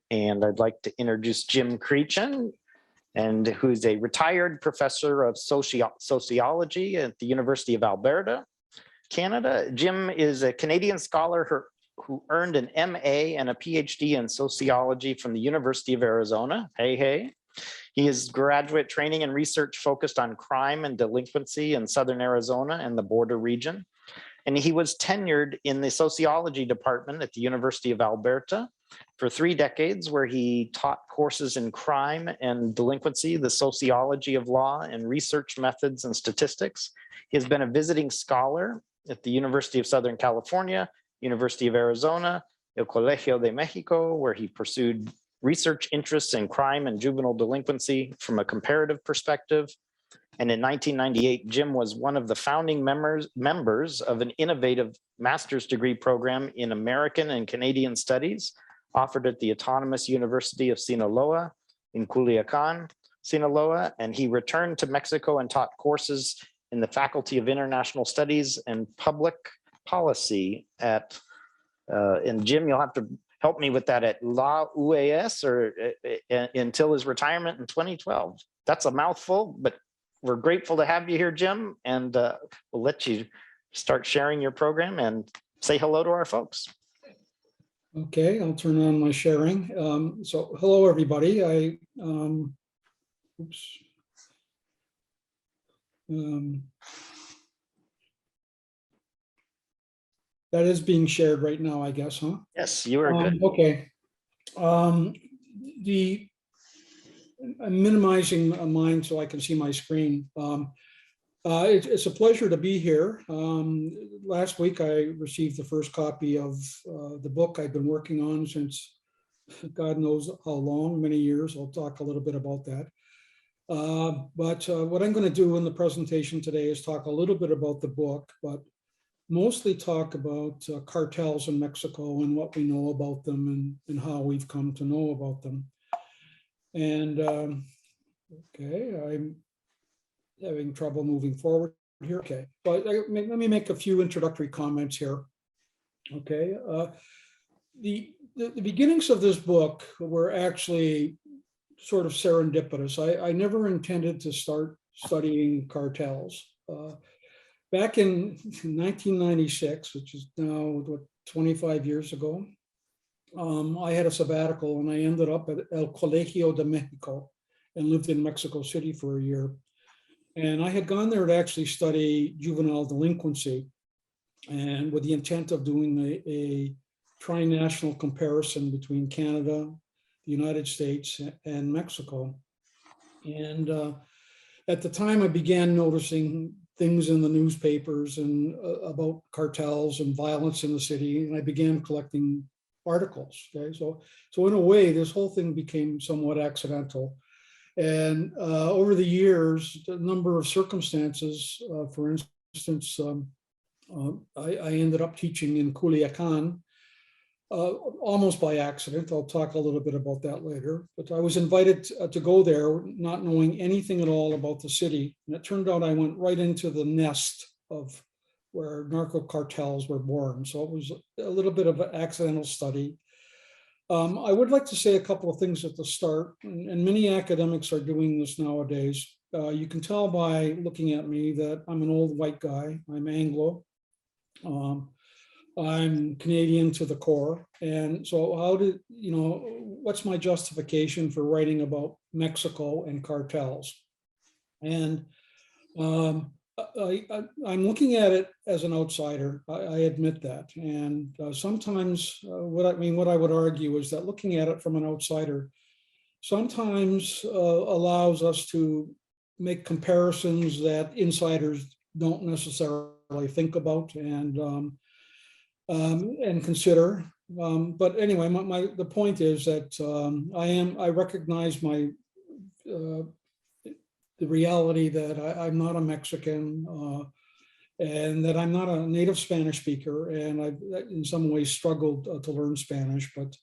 And I'd like to introduce Jim Creachen, and who's a retired professor of sociology at the University of Alberta, Canada. Jim is a Canadian scholar who earned an MA and a PhD in sociology from the University of Arizona. Hey, hey. He is graduate training and research focused on crime and delinquency in Southern Arizona and the border region. And he was tenured in the sociology department at the University of Alberta for 3 decades, where he taught courses in crime and delinquency, the sociology of law, and research methods and statistics. He has been a visiting scholar at the University of Southern California, University of Arizona, El Colegio de Mexico, where he pursued research interests in crime and juvenile delinquency from a comparative perspective. And in 1998, Jim was one of the founding members of an innovative master's degree program in American and Canadian studies offered at the Autonomous University of Sinaloa in Culiacan, Sinaloa. And he returned to Mexico and taught courses in the Faculty of International Studies and Public Policy at, and Jim, you'll have to help me with that, at La UAS, or until his retirement in 2012. That's a mouthful, but we're grateful to have you here, Jim, and we'll let you start sharing your program and say hello to our folks. Okay, I'll turn on my sharing. So hello, everybody. That is being shared right now, I guess, huh? Yes, you are good. Okay. I'm minimizing mine so I can see my screen. It's a pleasure to be here. Last week, I received the first copy of the book I've been working on since God knows how long, many years. I'll talk a little bit about that. But what I'm going to do in the presentation today is talk a little bit about the book, but mostly talk about cartels in Mexico and what we know about them and how we've come to know about them. And okay, I'm having trouble moving forward here. Okay, but let me make a few introductory comments here. Okay, the beginnings of this book were actually sort of serendipitous. I never intended to start studying cartels. Back in 1996, which is now what, 25 years ago, I had a sabbatical and I ended up at El Colegio de Mexico and lived in Mexico City for a year. And I had gone there to actually study juvenile delinquency, and with the intent of doing a tri-national comparison between Canada, the United States, and Mexico. And at the time, I began noticing things in the newspapers and about cartels and violence in the city, and I began collecting articles. Okay, so in a way, this whole thing became somewhat accidental. And over the years, a number of circumstances, for instance, I ended up teaching in Culiacan, almost by accident. I'll talk a little bit about that later. But I was invited to go there, not knowing anything at all about the city. And it turned out I went right into the nest of where narco cartels were born. So it was a little bit of an accidental study. I would like to say a couple of things at the start, and many academics are doing this nowadays. You can tell by looking at me that I'm an old white guy. I'm Anglo. I'm Canadian to the core. And so what's my justification for writing about Mexico and cartels? And I'm looking at it as an outsider. I admit that. And sometimes what I would argue is that looking at it from an outsider sometimes allows us to make comparisons that insiders don't necessarily think about and consider. But anyway, the point is that I recognize the reality that I'm not a Mexican and that I'm not a native Spanish speaker, and I've in some ways struggled to learn Spanish, but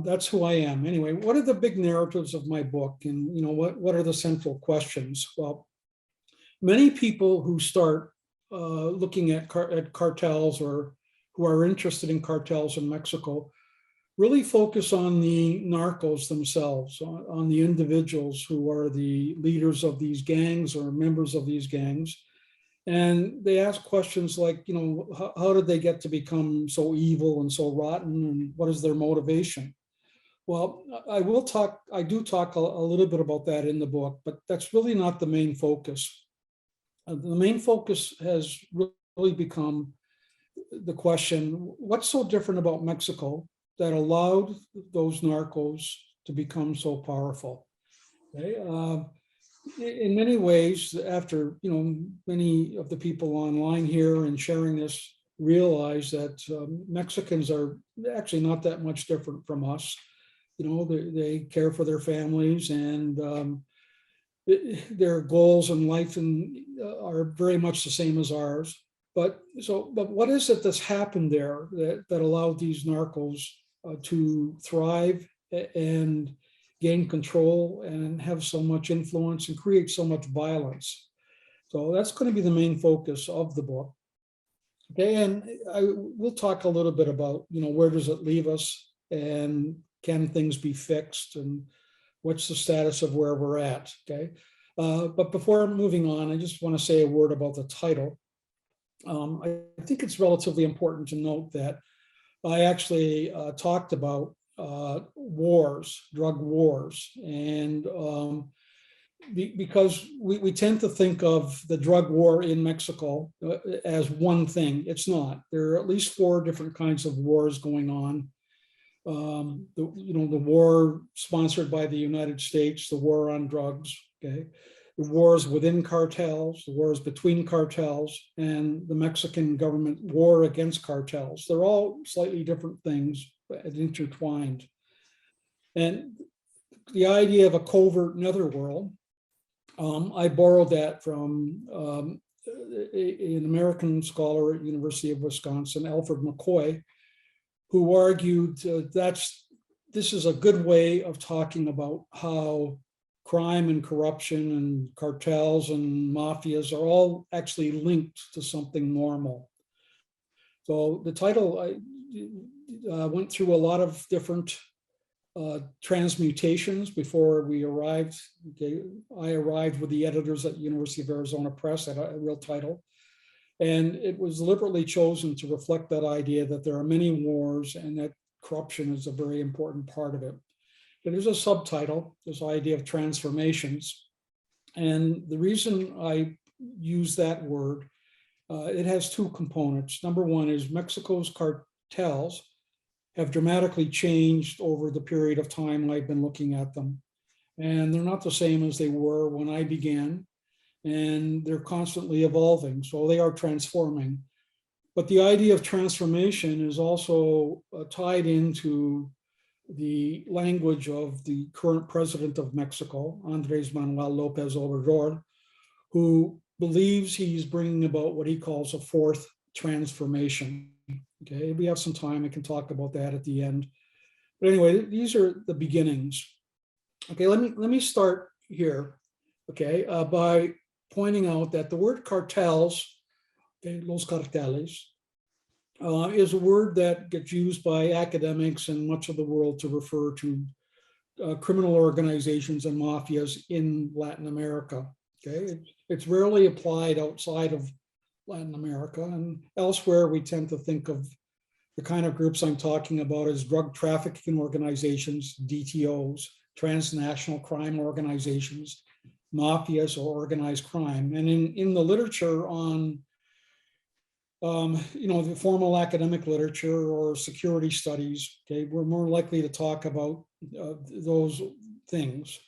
that's who I am. Anyway, what are the big narratives of my book, and what are the central questions? Well, many people who start looking at cartels or who are interested in cartels in Mexico really focus on the narcos themselves, on the individuals who are the leaders of these gangs or members of these gangs. And they ask questions like, how did they get to become so evil and so rotten, and what is their motivation? Well, I do talk a little bit about that in the book, but that's really not the main focus. The main focus has really become the question, what's so different about Mexico that allowed those narcos to become so powerful? Okay. In many ways, after, many of the people online here and sharing this realize that Mexicans are actually not that much different from us. They care for their families, and their goals in life are very much the same as ours. But what is it that's happened there that allowed these narcos to thrive and gain control and have so much influence and create so much violence? So that's going to be the main focus of the book. Okay, and we'll talk a little bit about, where does it leave us, and can things be fixed, and what's the status of where we're at, okay? But before moving on, I just want to say a word about the title. I think it's relatively important to note that I actually talked about wars, drug wars, and because we tend to think of the drug war in Mexico as one thing. It's not. There are at least 4 different kinds of wars going on. The war sponsored by the United States, the war on drugs, okay, the wars within cartels, the wars between cartels, and the Mexican government war against cartels. They're all slightly different things, but intertwined. And the idea of a covert netherworld, I borrowed that from an American scholar at University of Wisconsin, Alfred McCoy, who argued this is a good way of talking about how crime and corruption and cartels and mafias are all actually linked to something normal. So the title, I went through a lot of different transmutations before we arrived. Okay, I arrived with the editors at University of Arizona Press at a real title. And it was deliberately chosen to reflect that idea that there are many wars and that corruption is a very important part of it. And there's a subtitle, this idea of transformations. And the reason I use that word, it has 2 components. Number one is Mexico's cartels have dramatically changed over the period of time I've been looking at them. And they're not the same as they were when I began, and they're constantly evolving, so they are transforming. But the idea of transformation is also tied into the language of the current president of Mexico, Andrés Manuel López Obrador, who believes he's bringing about what he calls a 4th transformation. Okay, we have some time, I can talk about that at the end. But anyway, these are the beginnings. Okay, let me start here, okay, by pointing out that the word cartels, okay, los carteles, is a word that gets used by academics in much of the world to refer to criminal organizations and mafias in Latin America. Okay, it's rarely applied outside of Latin America, and elsewhere we tend to think of the kind of groups I'm talking about as drug trafficking organizations, DTOs, transnational crime organizations, mafias, or organized crime. And in the literature on the formal academic literature or security studies, okay, we're more likely to talk about those things.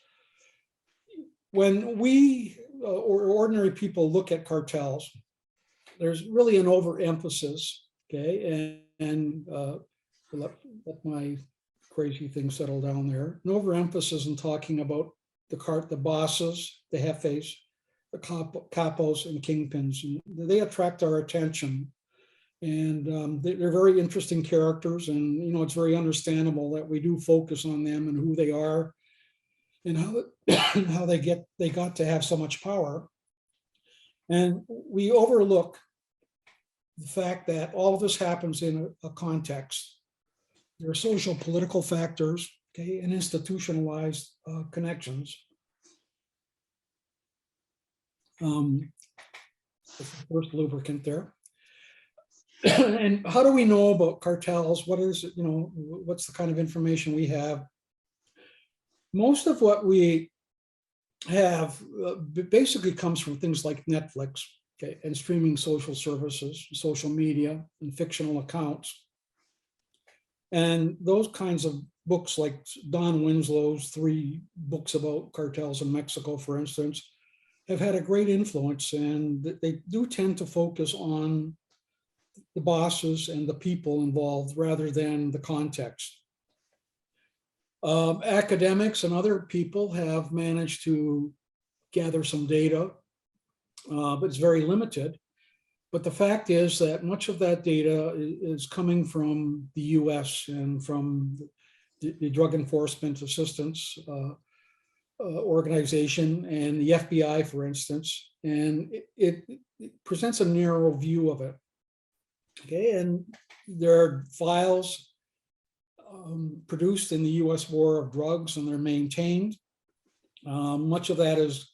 When we or ordinary people look at cartels, there's really an overemphasis, okay, and let my crazy thing settle down there. An overemphasis in talking about the bosses, the jefes, the capos and kingpins. And they attract our attention, and they're very interesting characters, and it's very understandable that we do focus on them and who they are and how they got to have so much power. And we overlook the fact that all of this happens in a context. There are social political factors, okay, and institutionalized connections. That's the first lubricant there. And how do we know about cartels? What is, what's the kind of information we have? Most of what we have basically comes from things like Netflix, okay, and streaming social services, social media, and fictional accounts. And those kinds of books, like Don Winslow's 3 books about cartels in Mexico, for instance, have had a great influence, and they do tend to focus on the bosses and the people involved rather than the context. Academics and other people have managed to gather some data, but it's very limited. But the fact is that much of that data is coming from the US and from the Drug Enforcement Assistance Organization and the FBI, for instance, and it presents a narrow view of it. Okay, and there are files produced in the US war of drugs, and they're maintained. Much of that has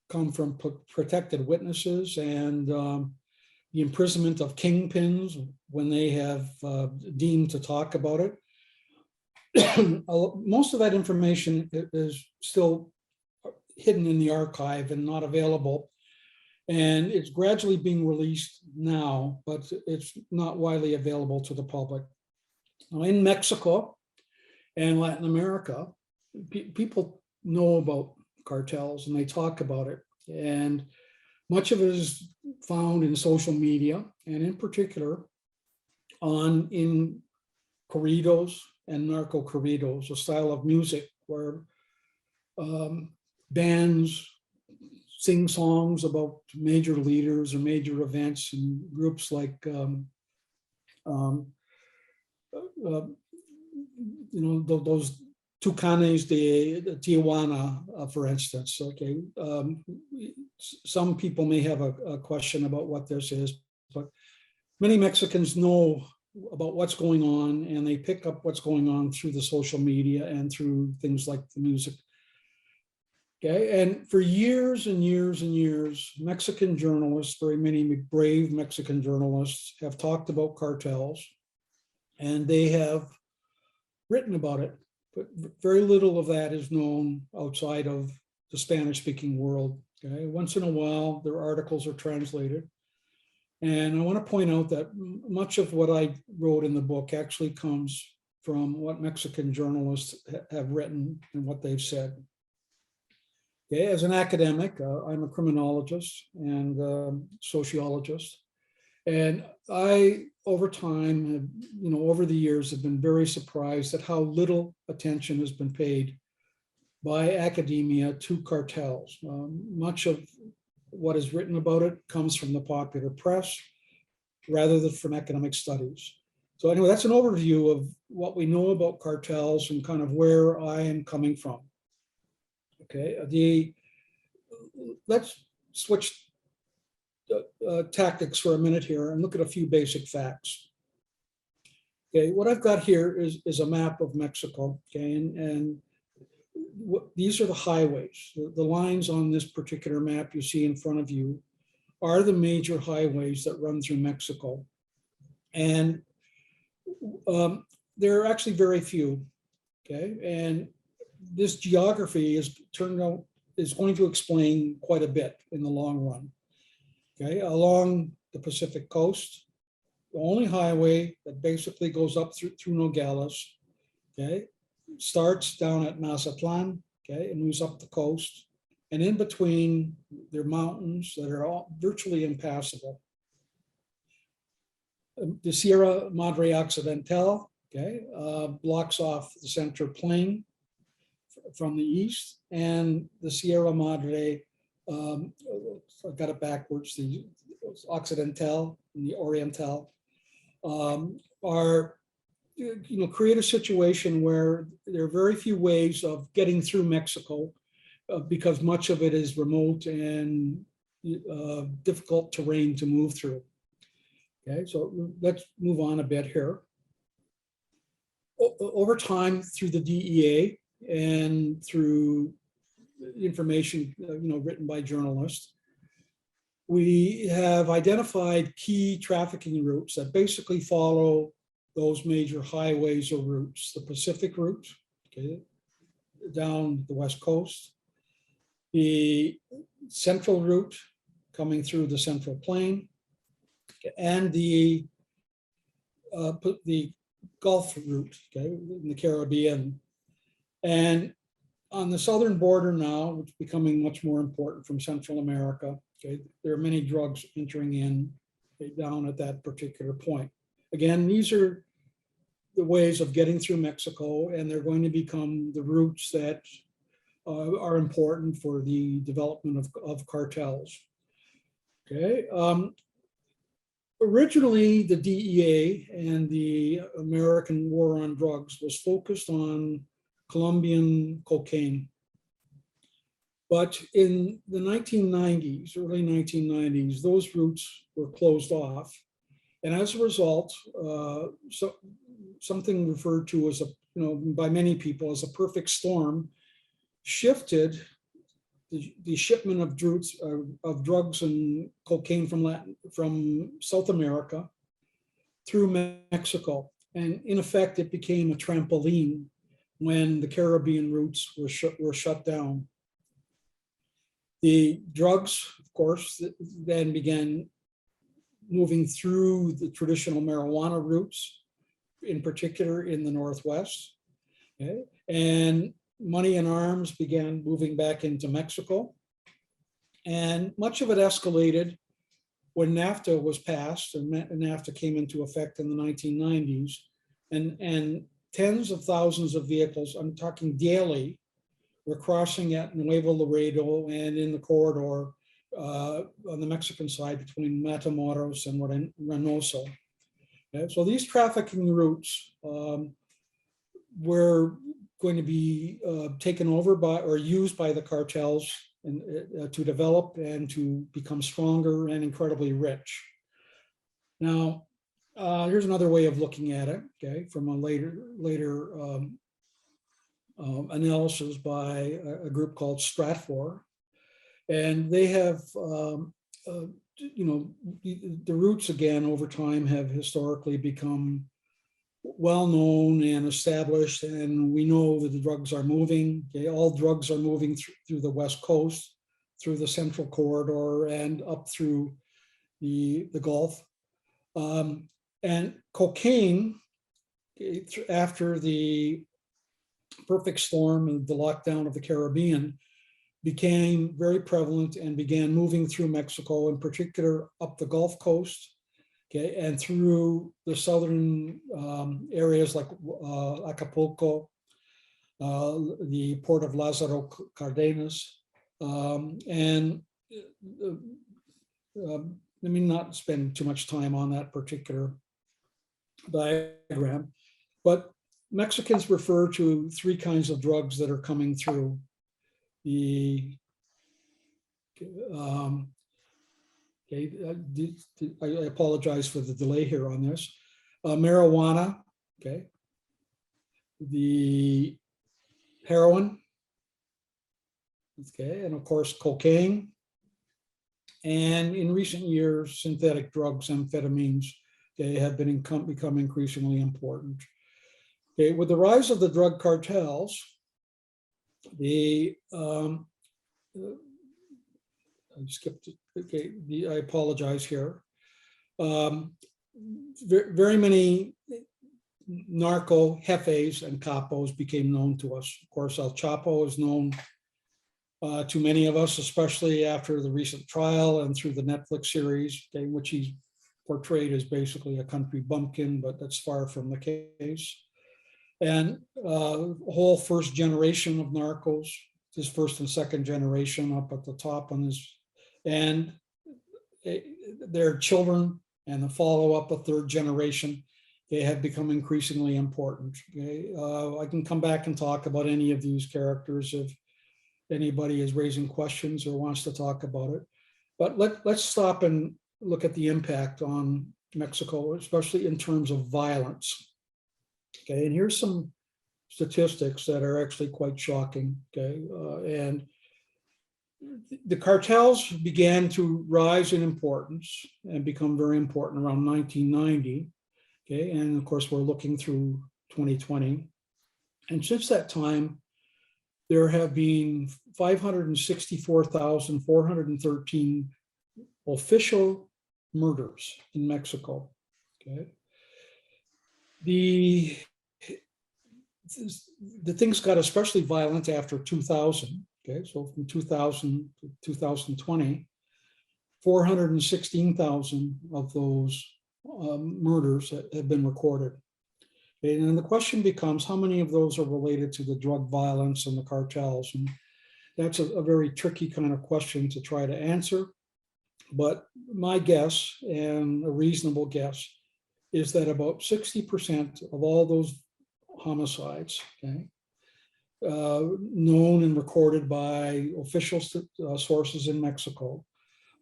come from protected witnesses and the imprisonment of kingpins when they have deemed to talk about it. Most of that information is still hidden in the archive and not available. And it's gradually being released now, but it's not widely available to the public. Now, in Mexico and Latin America, people know about cartels and they talk about it. And much of it is found in social media, and in particular in corridos and narco corridos, a style of music where bands sing songs about major leaders or major events, and groups like those Tucanes de Tijuana, for instance. Okay, some people may have a question about what this is, but many Mexicans know about what's going on, and they pick up what's going on through the social media and through things like the music. Okay, and for years and years and years, Mexican journalists, very many brave Mexican journalists, have talked about cartels, and they have written about it, but very little of that is known outside of the Spanish-speaking world. Okay, once in a while, their articles are translated. And I want to point out that much of what I wrote in the book actually comes from what Mexican journalists have written and what they've said. Okay, as an academic, I'm a criminologist and sociologist. And I, over time, over the years, have been very surprised at how little attention has been paid by academia to cartels. Much of what is written about it comes from the popular press rather than from academic studies. So anyway, that's an overview of what we know about cartels and kind of where I am coming from. Okay, let's switch tactics for a minute here and look at a few basic facts. Okay, what I've got here is a map of Mexico. Okay, and these are the highways. The lines on this particular map you see in front of you are the major highways that run through Mexico. And there are actually very few. Okay, and this geography is going to explain quite a bit in the long run. Okay, along the Pacific coast, the only highway that basically goes up through Nogales, okay, starts down at Mazatlan, okay, and moves up the coast. And in between, there are mountains that are all virtually impassable. The Sierra Madre Occidental, okay, blocks off the Center Plain from the east, and the Sierra Madre, I got it backwards, the Occidental and the Oriental are, create a situation where there are very few ways of getting through Mexico because much of it is remote and difficult terrain to move through. Okay, so let's move on a bit here. over time through the DEA and through information, written by journalists, we have identified key trafficking routes that basically follow those major highways or routes: the Pacific route, okay, down the West Coast, the Central route coming through the Central Plain, and the Gulf route, okay, in the Caribbean. And on the southern border now, which is becoming much more important from Central America, okay, there are many drugs entering in down at that particular point. Again, these are the ways of getting through Mexico, and they're going to become the routes that are important for the development of cartels. Okay. Originally, the DEA and the American war on drugs was focused on Colombian cocaine. But in the 1990s, early 1990s, those routes were closed off. And as a result, something referred to as by many people as a perfect storm shifted the shipment of drugs and cocaine from South America through Mexico. And in effect, it became a trampoline when the Caribbean routes were shut down. The drugs, of course, then began moving through the traditional marijuana routes, in particular in the Northwest. Okay? And money and arms began moving back into Mexico. And much of it escalated when Nafta was passed, and Nafta came into effect in the 1990s. And tens of thousands of vehicles, I'm talking daily, were crossing at Nuevo Laredo and in the corridor on the Mexican side between Matamoros and Reynosa. Okay? So these trafficking routes were going to be taken over by or used by the cartels to develop and to become stronger and incredibly rich. Now, here's another way of looking at it, okay, from a later analysis by a group called Stratfor. And they have, the routes again over time have historically become well known and established, and we know that the drugs are moving. Okay, all drugs are moving through the West Coast, through the Central Corridor, and up through the Gulf. And cocaine, after the perfect storm and the lockdown of the Caribbean, became very prevalent and began moving through Mexico, in particular up the Gulf Coast, okay, and through the southern areas like Acapulco, the port of Lázaro Cárdenas, and let me not spend too much time on that particular diagram, but Mexicans refer to three kinds of drugs that are coming through. I apologize for the delay here on this. Marijuana, okay. The heroin, okay, and of course cocaine. And in recent years, synthetic drugs, amphetamines, okay, have become increasingly important. Okay, with the rise of the drug cartels, I apologize here. Very many narco jefes and capos became known to us. Of course, El Chapo is known to many of us, especially after the recent trial and through the Netflix series, okay, in which he's portrayed as basically a country bumpkin, but that's far from the case. And a whole first generation of narcos, his first and second generation up at the top on his, and their children and the follow-up, a third generation, they have become increasingly important. Okay? I can come back and talk about any of these characters if anybody is raising questions or wants to talk about it. But let's stop and look at the impact on Mexico, especially in terms of violence. Okay, and here's some statistics that are actually quite shocking. Okay, and the cartels began to rise in importance and become very important around 1990. Okay, and of course, we're looking through 2020. And since that time, there have been 564,413 official murders in Mexico. Okay, the things got especially violent after 2000. Okay, so from 2000 to 2020, 416,000 of those murders have been recorded. And the question becomes, how many of those are related to the drug violence and the cartels? And that's a very tricky kind of question to try to answer. But my guess, and a reasonable guess, is that about 60% of all those homicides, okay, known and recorded by official sources in Mexico,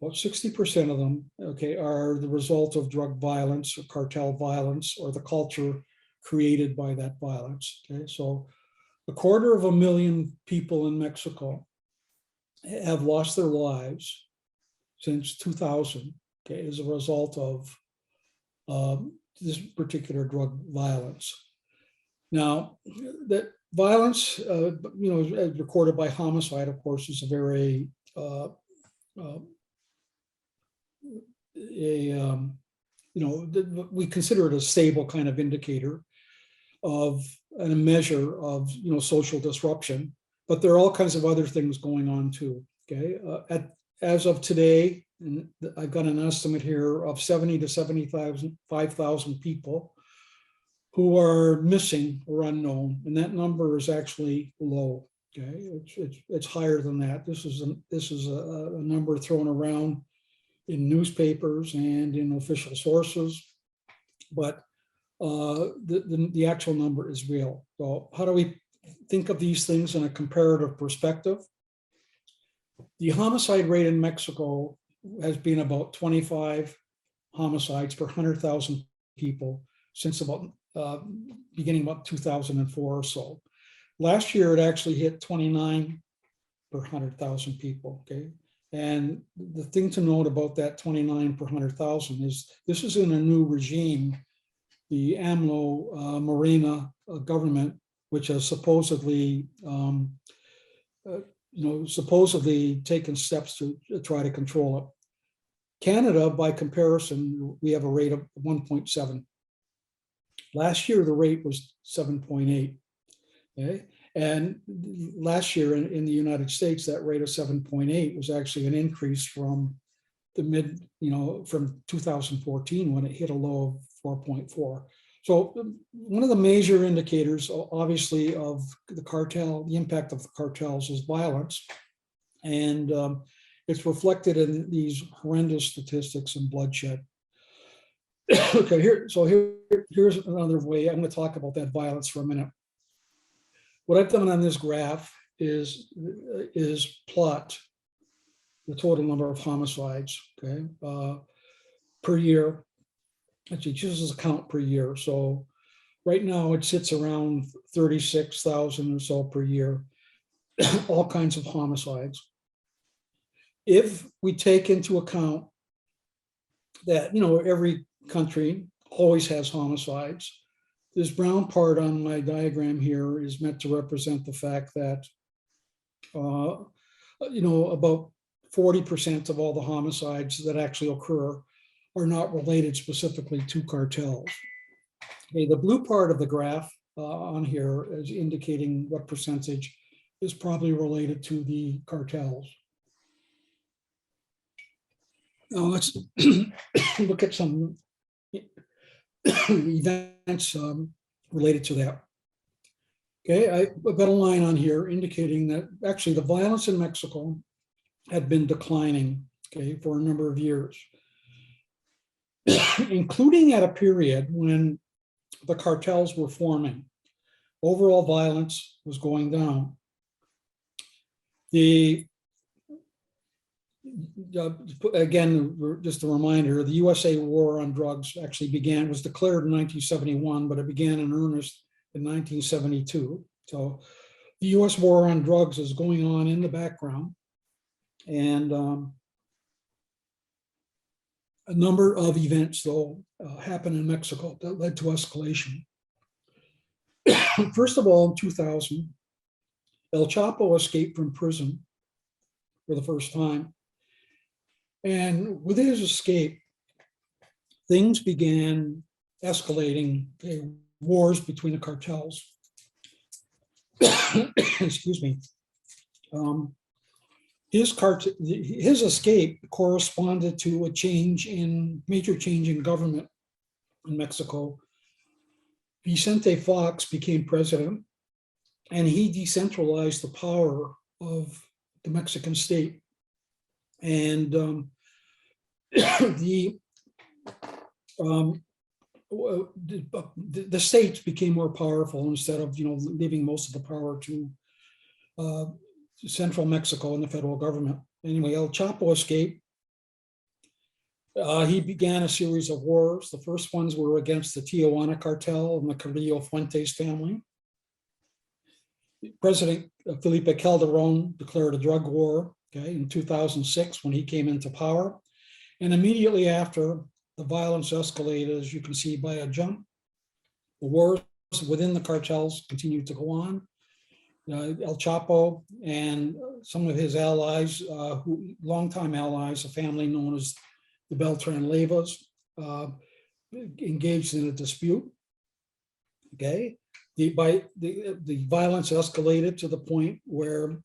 about 60% of them, okay, are the result of drug violence or cartel violence or the culture created by that violence. Okay, so 250,000 people in Mexico have lost their lives since 2000, okay, as a result of this particular drug violence. Now, that violence, recorded by homicide, of course, is a very we consider it a stable kind of indicator of and a measure of social disruption, but there are all kinds of other things going on too. Okay, as of today, and I've got an estimate here of 70 to 75,000 people who are missing or unknown, and that number is actually low. Okay, it's higher than that. This is a number thrown around in newspapers and in official sources, but the actual number is real. So how do we think of these things in a comparative perspective? The homicide rate in Mexico has been about 25 homicides per 100,000 people since about beginning about 2004 or so. Last year, it actually hit 29 per 100,000 people, okay? And the thing to note about that 29 per 100,000 is this is in a new regime, the AMLO Morena government, which has supposedly taken steps to try to control it. Canada, by comparison, we have a rate of 1.7. Last year, the rate was 7.8. Okay, and last year in the United States, that rate of 7.8 was actually an increase from the from 2014 when it hit a low of 4.4. So one of the major indicators, obviously, of the cartel, the impact of the cartels, is violence, and it's reflected in these horrendous statistics and bloodshed. Okay, here's another way. I'm going to talk about that violence for a minute. What I've done on this graph is plot the total number of homicides, okay, per year. Actually, chooses a count per year. So right now it sits around 36,000 or so per year, all kinds of homicides. If we take into account that, every country always has homicides, this brown part on my diagram here is meant to represent the fact that, about 40% of all the homicides that actually occur are not related specifically to cartels. Okay, the blue part of the graph on here is indicating what percentage is probably related to the cartels. Now let's look at some events related to that. Okay, I've got a line on here indicating that actually the violence in Mexico had been declining, okay, for a number of years, including at a period when the cartels were forming. Overall violence was going down. The again, just a reminder, the USA war on drugs actually was declared in 1971, but it began in earnest in 1972. So the US war on drugs is going on in the background. And a number of events, though, happened in Mexico that led to escalation. First of all, in 2000, El Chapo escaped from prison for the first time. And with his escape, things began escalating, wars between the cartels. Excuse me. His escape corresponded to a major change in government in Mexico. Vicente Fox became president, and he decentralized the power of the Mexican state. And the states became more powerful instead of leaving most of the power to central Mexico and the federal government. Anyway, El Chapo escaped. He began a series of wars. The first ones were against the Tijuana cartel and the Carrillo Fuentes family. President Felipe Calderon declared a drug war, in 2006 when he came into power. And immediately after, the violence escalated, as you can see, by a jump. The wars within the cartels continued to go on. El Chapo and some of his allies, longtime allies, a family known as the Beltran Leyvas, engaged in a dispute. The violence escalated to the point where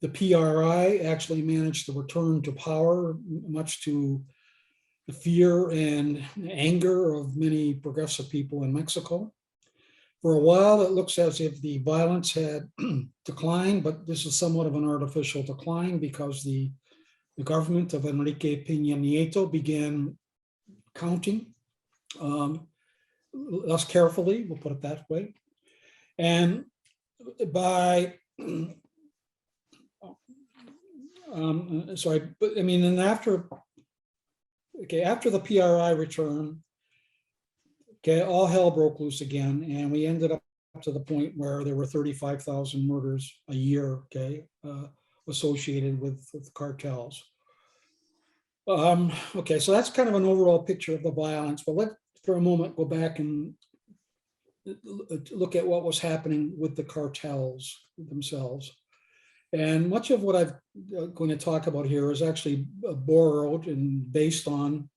the PRI actually managed to return to power, much to the fear and anger of many progressive people in Mexico. For a while, it looks as if the violence had declined, but this is somewhat of an artificial decline because the government of Enrique Peña Nieto began counting less carefully, we'll put it that way. And by, and after the PRI return, all hell broke loose again, and we ended up to the point where there were 35,000 murders a year, associated with cartels. So that's kind of an overall picture of the violence, but let's for a moment go back and look at what was happening with the cartels themselves. And much of what I'm going to talk about here is actually borrowed and based on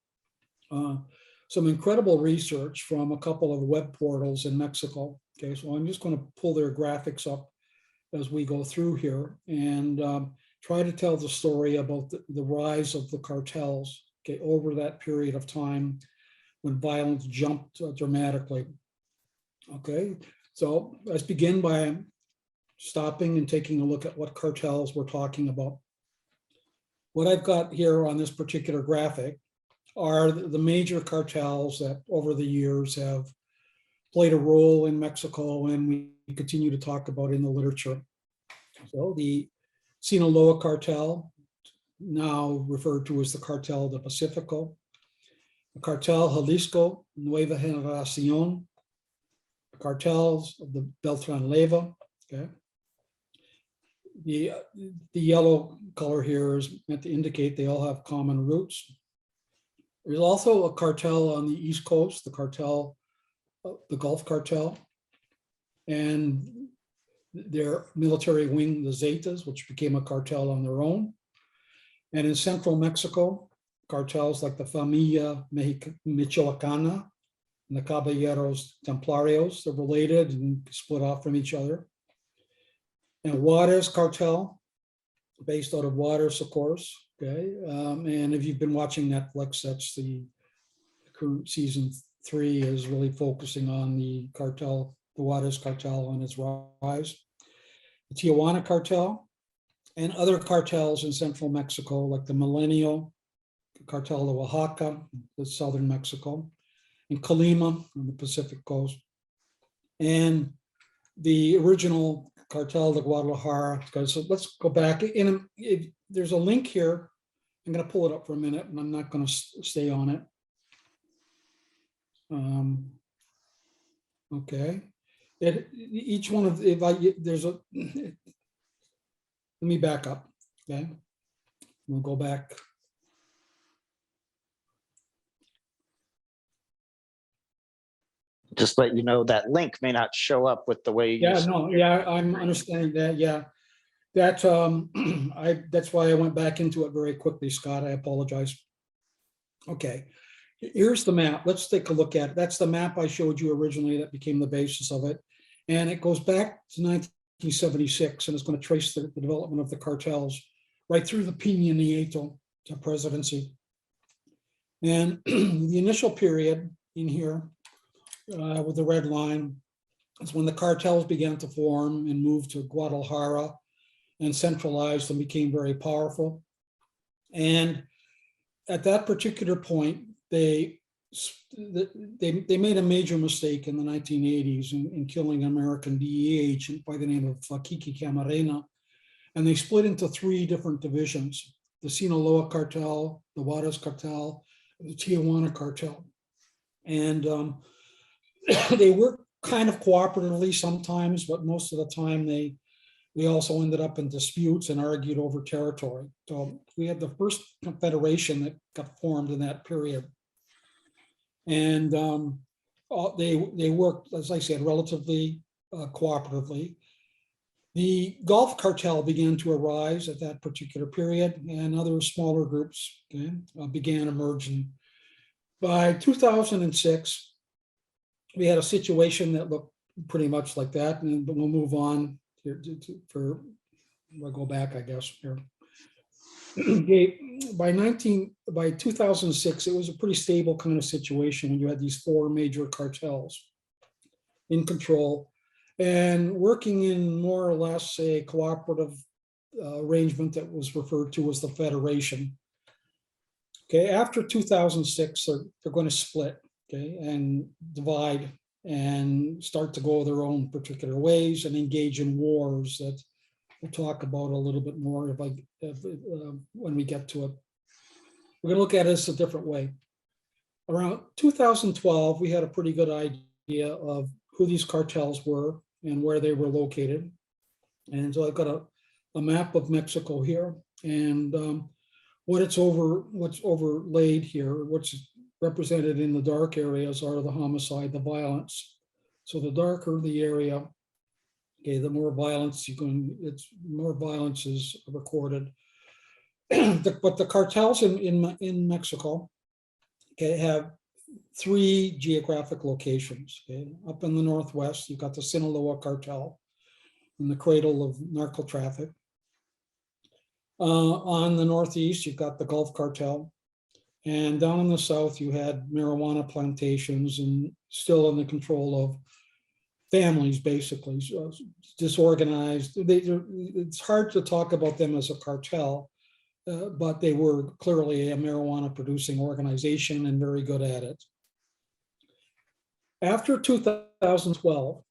some incredible research from a couple of web portals in Mexico. So I'm just going to pull their graphics up as we go through here and try to tell the story about the rise of the cartels over that period of time when violence jumped dramatically. So let's begin by stopping and taking a look at what cartels we're talking about. What I've got here on this particular graphic are the major cartels that over the years have played a role in Mexico and we continue to talk about in the literature. So the Sinaloa Cartel, now referred to as the Cartel de Pacifico, the Cartel Jalisco Nueva Generación, the cartels of the Beltran Leyva. The yellow color here is meant to indicate they all have common roots. There's also a cartel on the East Coast, the cartel, the Gulf Cartel, and their military wing, the Zetas, which became a cartel on their own. And in central Mexico, cartels like the Familia Michoacana and the Caballeros Templarios, they're related and split off from each other. And Juarez Cartel, based out of Juarez, of course. And if you've been watching Netflix, that's the current season 3 is really focusing on the cartel, the Juarez Cartel and its rise. The Tijuana Cartel and other cartels in central Mexico, like the Milenio Cartel de Oaxaca, the southern Mexico, and Colima on the Pacific coast, and the original Cartel de Guadalajara. So let's go back. There's a link here I'm going to pull it up for a minute, and I'm not going to stay on it. Okay. Each one of, there's a, let me back up, okay? We'll go back. Just let you know that link may not show up with the way you. Yeah, no, yeah, I'm understanding that, yeah. That, that's why I went back into it very quickly, Scott, I apologize. Okay, here's the map. Let's take a look at it. That's the map I showed you originally that became the basis of it. And it goes back to 1976, and it's going to trace the development of the cartels right through the Peña Nieto presidency. And the initial period in here with the red line is when the cartels began to form and move to Guadalajara and centralized and became very powerful. And at that particular point, they made a major mistake in the 1980s in killing an American DEA agent by the name of Kiki Camarena. And they split into three different divisions: the Sinaloa Cartel, the Juarez Cartel, and the Tijuana Cartel. And they worked kind of cooperatively sometimes, but most of the time they also ended up in disputes and argued over territory. So we had the first confederation that got formed in that period. And they worked, as I said, relatively cooperatively. The Gulf Cartel began to arise at that particular period, and other smaller groups began emerging. By 2006, we had a situation that looked pretty much like that, and we'll move on here we'll go back, I guess, here. By 2006, it was a pretty stable kind of situation when you had these four major cartels in control and working in more or less a cooperative arrangement that was referred to as the Federation. Okay, after 2006, they're going to split, okay, and divide and start to go their own particular ways and engage in wars that we'll talk about a little bit more when we get to it. We're going to look at this a different way. Around 2012, we had a pretty good idea of who these cartels were and where they were located. And so I've got a map of Mexico here, and what's overlaid here, what's represented in the dark areas are the homicide, the violence. So the darker the area, okay, the more violence more violence is recorded. But the cartels in Mexico, okay, have three geographic locations. Okay, up in the northwest, you've got the Sinaloa Cartel, in the cradle of narco traffic. On the northeast, you've got the Gulf Cartel, and down in the south, you had marijuana plantations and still in the control of families, basically, so disorganized. It's hard to talk about them as a cartel, but they were clearly a marijuana producing organization and very good at it. After 2012,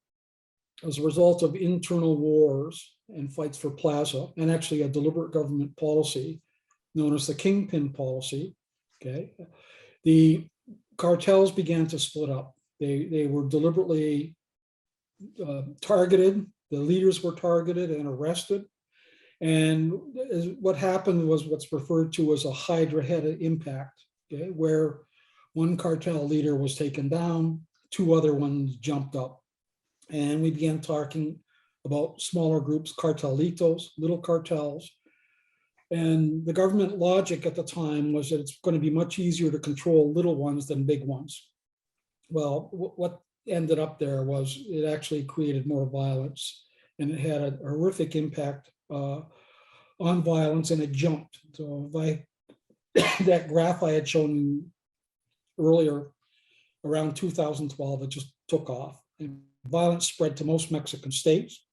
as a result of internal wars and fights for plaza, and actually a deliberate government policy known as the Kingpin Policy, okay, the cartels began to split up. They were deliberately targeted, the leaders were targeted and arrested. And what happened was what's referred to as a Hydra head impact, okay, where one cartel leader was taken down, two other ones jumped up. And we began talking about smaller groups, cartelitos, little cartels. And the government logic at the time was that it's going to be much easier to control little ones than big ones. Well, what ended up there was it actually created more violence, and it had a horrific impact on violence, and it jumped. So that graph I had shown earlier, around 2012, it just took off. And violence spread to most Mexican states.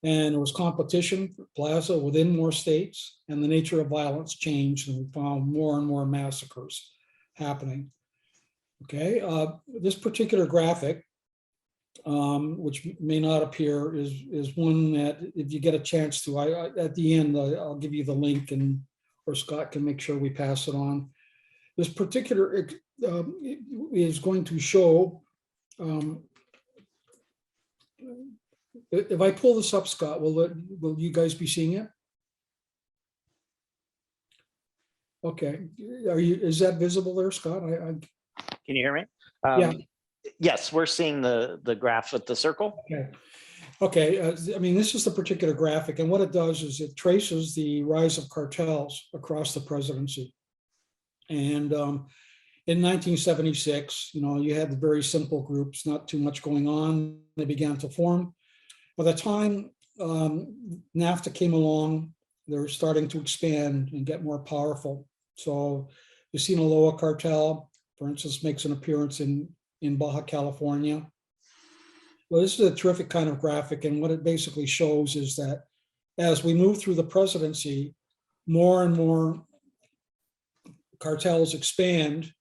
And there was competition for plaza within more states, and the nature of violence changed, and we found more and more massacres happening. Okay, this particular graphic, which may not appear, is one that if you get a chance to, at the end, I'll give you the link and or Scott can make sure we pass it on. This particular is going to show, if I pull this up, Scott, will you guys be seeing it? Okay, is that visible there, Scott? Can you hear me? Yeah. Yes, we're seeing the graph with the circle. Okay. Okay, I mean, this is the particular graphic, and what it does is it traces the rise of cartels across the presidency. And in 1976, you had the very simple groups, not too much going on. They began to form. By the time NAFTA came along, they were starting to expand and get more powerful. So the Sinaloa Cartel, for instance, makes an appearance in Baja California. Well, this is a terrific kind of graphic, and what it basically shows is that as we move through the presidency, more and more cartels expand,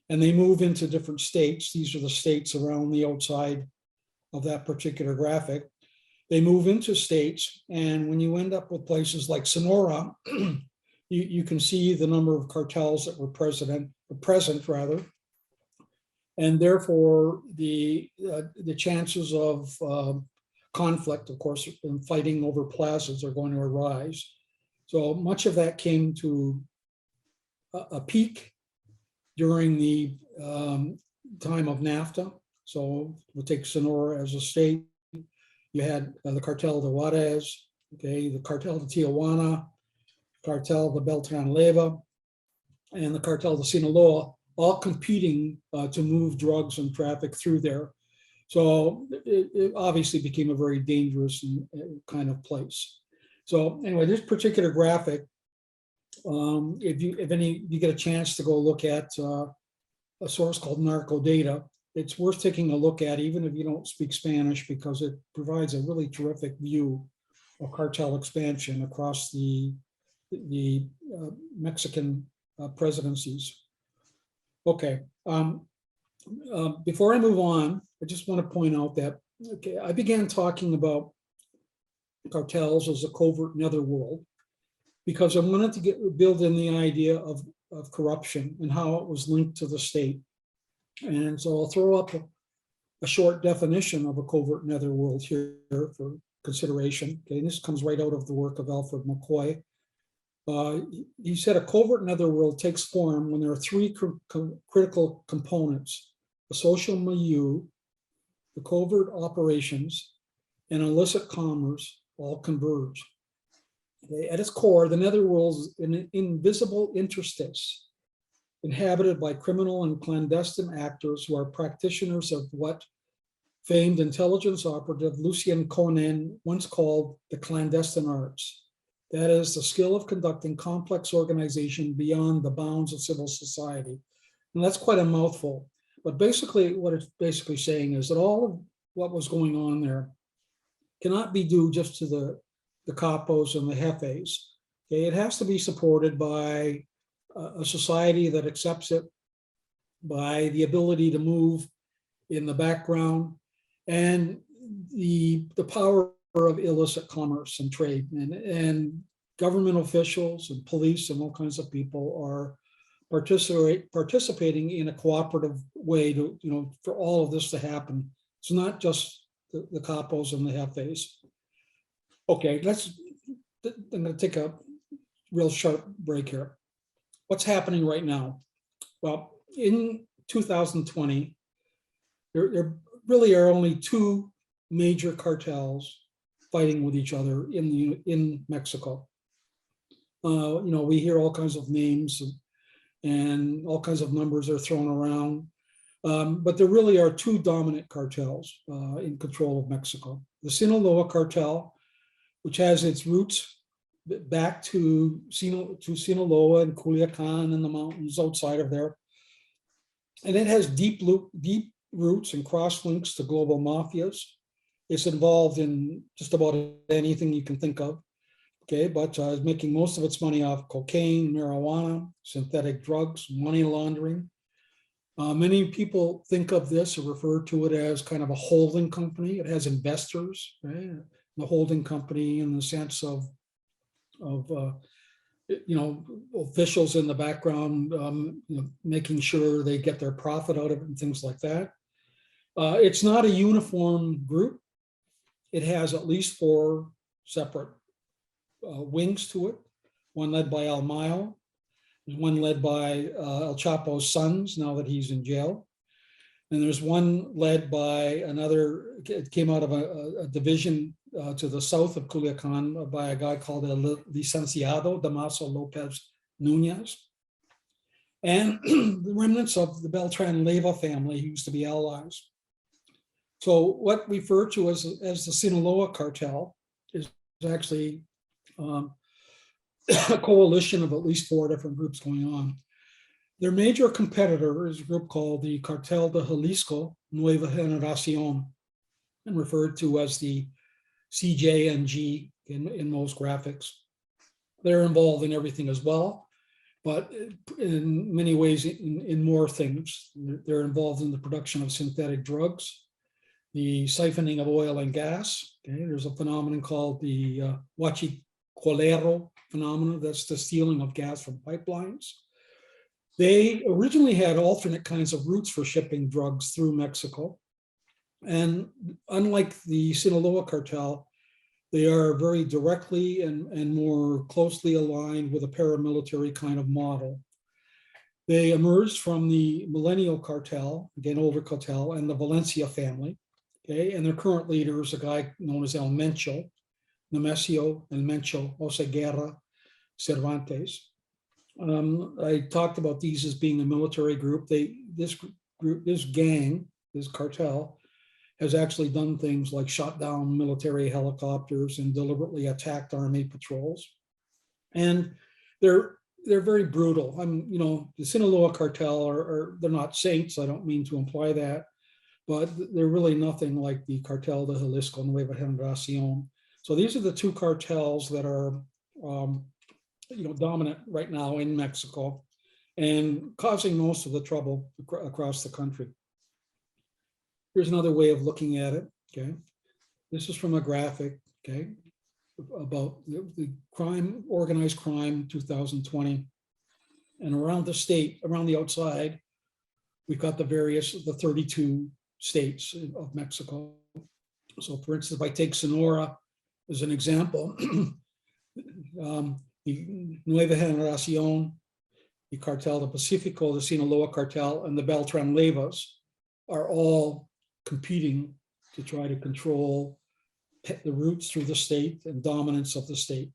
and they move into different states. These are the states around the outside of that particular graphic. They move into states, and when you end up with places like Sonora, you can see the number of cartels that were present, and therefore the chances of conflict, of course, and fighting over plazas are going to arise. So much of that came to a peak during the time of NAFTA. So we'll take Sonora as a state. You had the Cartel de Juarez, okay, the Cartel de Tijuana, Cartel de Beltran Leyva, and the Cartel de Sinaloa, all competing to move drugs and traffic through there. So it obviously became a very dangerous kind of place. So anyway, this particular graphic, if you get a chance to go look at a source called Narco Data, it's worth taking a look at, even if you don't speak Spanish, because it provides a really terrific view of cartel expansion across the Mexican presidencies. Okay, before I move on, I just want to point out that, okay, I began talking about cartels as a covert netherworld because I wanted to build in the idea of corruption and how it was linked to the state. And so I'll throw up a short definition of a covert netherworld here for consideration. Okay, and this comes right out of the work of Alfred McCoy. He said a covert netherworld takes form when there are three critical components: the social milieu, the covert operations, and illicit commerce all converge. Okay, at its core, the netherworld is an invisible interstice inhabited by criminal and clandestine actors who are practitioners of what famed intelligence operative Lucien Conan once called the clandestine arts. That is the skill of conducting complex organization beyond the bounds of civil society. And that's quite a mouthful, but basically what it's basically saying is that all of what was going on there cannot be due just to the capos and the jefes. Okay, it has to be supported by a society that accepts it, by the ability to move in the background, and the power of illicit commerce and trade, and government officials and police and all kinds of people are participating in a cooperative way to, for all of this to happen. It's not just the capos and the jefes. Okay, I'm going to take a real sharp break here. What's happening right now? Well, in 2020, there really are only two major cartels fighting with each other in Mexico. We hear all kinds of names and all kinds of numbers are thrown around, but there really are two dominant cartels in control of Mexico. The Sinaloa Cartel, which has its roots back to Sinaloa and Culiacan and the mountains outside of there. And it has deep roots and cross links to global mafias. It's involved in just about anything you can think of, okay, but is making most of its money off cocaine, marijuana, synthetic drugs, money laundering. Many people think of this or refer to it as kind of a holding company. It has investors, right? The holding company in the sense of officials in the background, making sure they get their profit out of it and things like that. It's not a uniform group. It has at least 4 separate wings to it. One led by El Mayo, one led by El Chapo's sons, now that he's in jail. And there's one led by another, it came out of a division to the south of Culiacan by a guy called El Licenciado Damaso Lopez Nunez. And the remnants of the Beltran Leyva family who used to be allies. So what we refer to as the Sinaloa Cartel is actually a coalition of at least 4 different groups going on. Their major competitor is a group called the Cartel de Jalisco Nueva Generación, and referred to as the CJNG in most graphics. They're involved in everything as well, but in many ways in more things. They're involved in the production of synthetic drugs, the siphoning of oil and gas. Okay, there's a phenomenon called the huachicolero phenomenon. That's the stealing of gas from pipelines. They originally had alternate kinds of routes for shipping drugs through Mexico. And unlike the Sinaloa Cartel, they are very directly and more closely aligned with a paramilitary kind of model. They emerged from the Millennial Cartel, again, older cartel, and the Valencia family. Okay, and their current leader is a guy known as El Mencho, Nemesio El Mencho Oseguera Cervantes. I talked about these as being a military group. This gang, this cartel, has actually done things like shot down military helicopters and deliberately attacked army patrols. And they're very brutal. The Sinaloa Cartel they're not saints. I don't mean to imply that, but they're really nothing like the Cartel de Jalisco Nueva Generación. So these are the 2 cartels that are dominant right now in Mexico and causing most of the trouble across the country. Here's another way of looking at it. Okay, this is from a graphic. Okay, about the crime, organized crime, 2020, and around the state, around the outside, we've got the 32 states of Mexico. So, for instance, if I take Sonora as an example, the Nueva Generación, the Cartel de Pacifico, the Sinaloa Cartel, and the Beltran Leyvas are all competing to try to control the routes through the state and dominance of the state.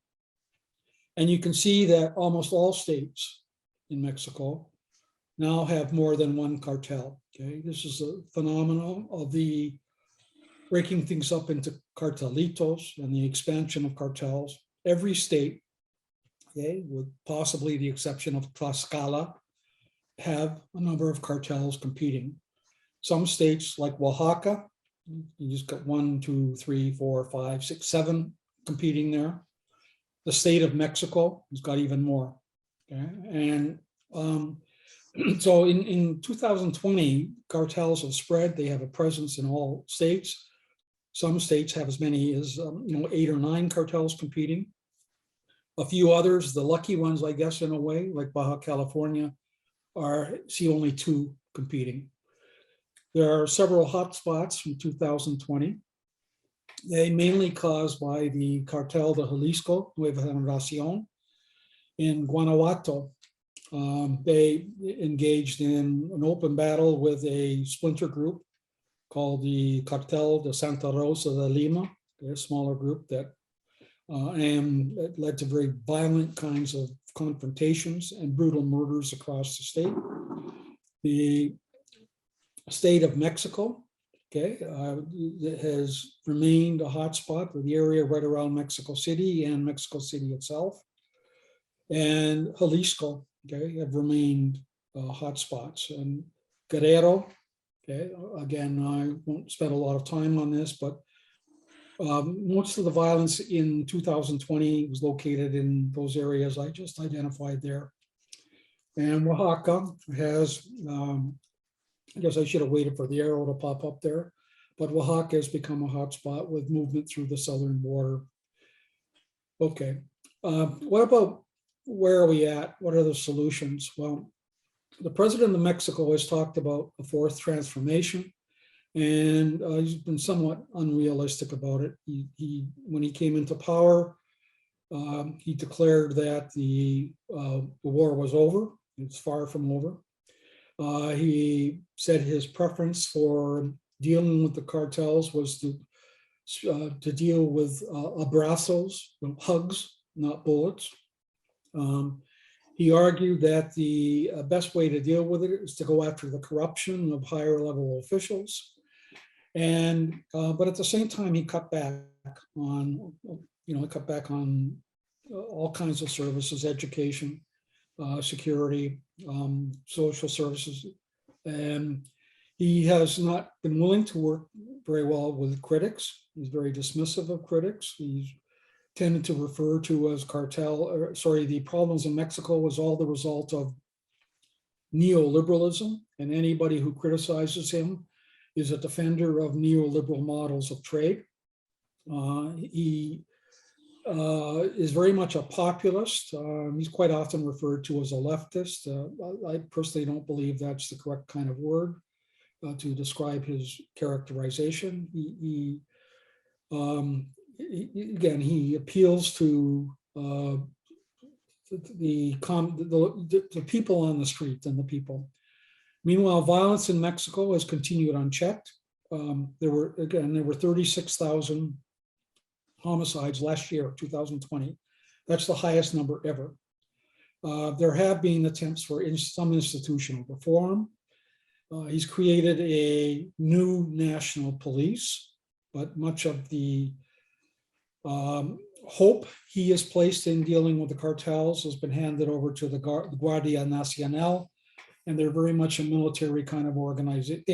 And you can see that almost all states in Mexico now have more than one cartel. Okay, this is a phenomenon of the breaking things up into cartelitos and the expansion of cartels. Every state, okay, with possibly the exception of Tlaxcala, have a number of cartels competing. Some states like Oaxaca, you just got 1, 2, 3, 4, 5, 6, 7 competing there. The state of Mexico has got even more. Okay, and so in 2020, cartels have spread. They have a presence in all states. Some states have as many as 8 or 9 cartels competing. A few others, the lucky ones, I guess, in a way, like Baja California, see only 2 competing. There are several hotspots from 2020. They mainly caused by the Cartel de Jalisco Nueva Generación in Guanajuato. They engaged in an open battle with a splinter group called the Cartel de Santa Rosa de Lima, a smaller group that and it led to very violent kinds of confrontations and brutal murders across the state. The state of Mexico, okay, has remained a hotspot for the area right around Mexico City and Mexico City itself. And Jalisco, okay, have remained hotspots. And Guerrero, okay, again, I won't spend a lot of time on this, but most of the violence in 2020 was located in those areas I just identified there. And Oaxaca has, I guess I should have waited for the arrow to pop up there, but Oaxaca has become a hotspot with movement through the southern border. Okay, what where are we at? What are the solutions? Well, the president of Mexico has talked about a fourth transformation, and he's been somewhat unrealistic about it. When he came into power, he declared that the war was over. It's far from over. He said his preference for dealing with the cartels was to deal with abrazos, hugs, not bullets. He argued that the best way to deal with it is to go after the corruption of higher level officials. And but at the same time, he cut back on, all kinds of services, education, security, social services. And he has not been willing to work very well with critics. He's very dismissive of critics. He's tended to refer to as the problems in Mexico was all the result of neoliberalism, and anybody who criticizes him is a defender of neoliberal models of trade. He is very much a populist. He's quite often referred to as a leftist. I personally don't believe that's the correct kind of word to describe his characterization. Again, he appeals to the people on the street and the people. Meanwhile, violence in Mexico has continued unchecked. There were 36,000 homicides last year, 2020. That's the highest number ever. There have been attempts for some institutional reform. He's created a new national police, but much of the hope he has placed in dealing with the cartels has been handed over to the Guardia Nacional, and they're very much a military kind of organization.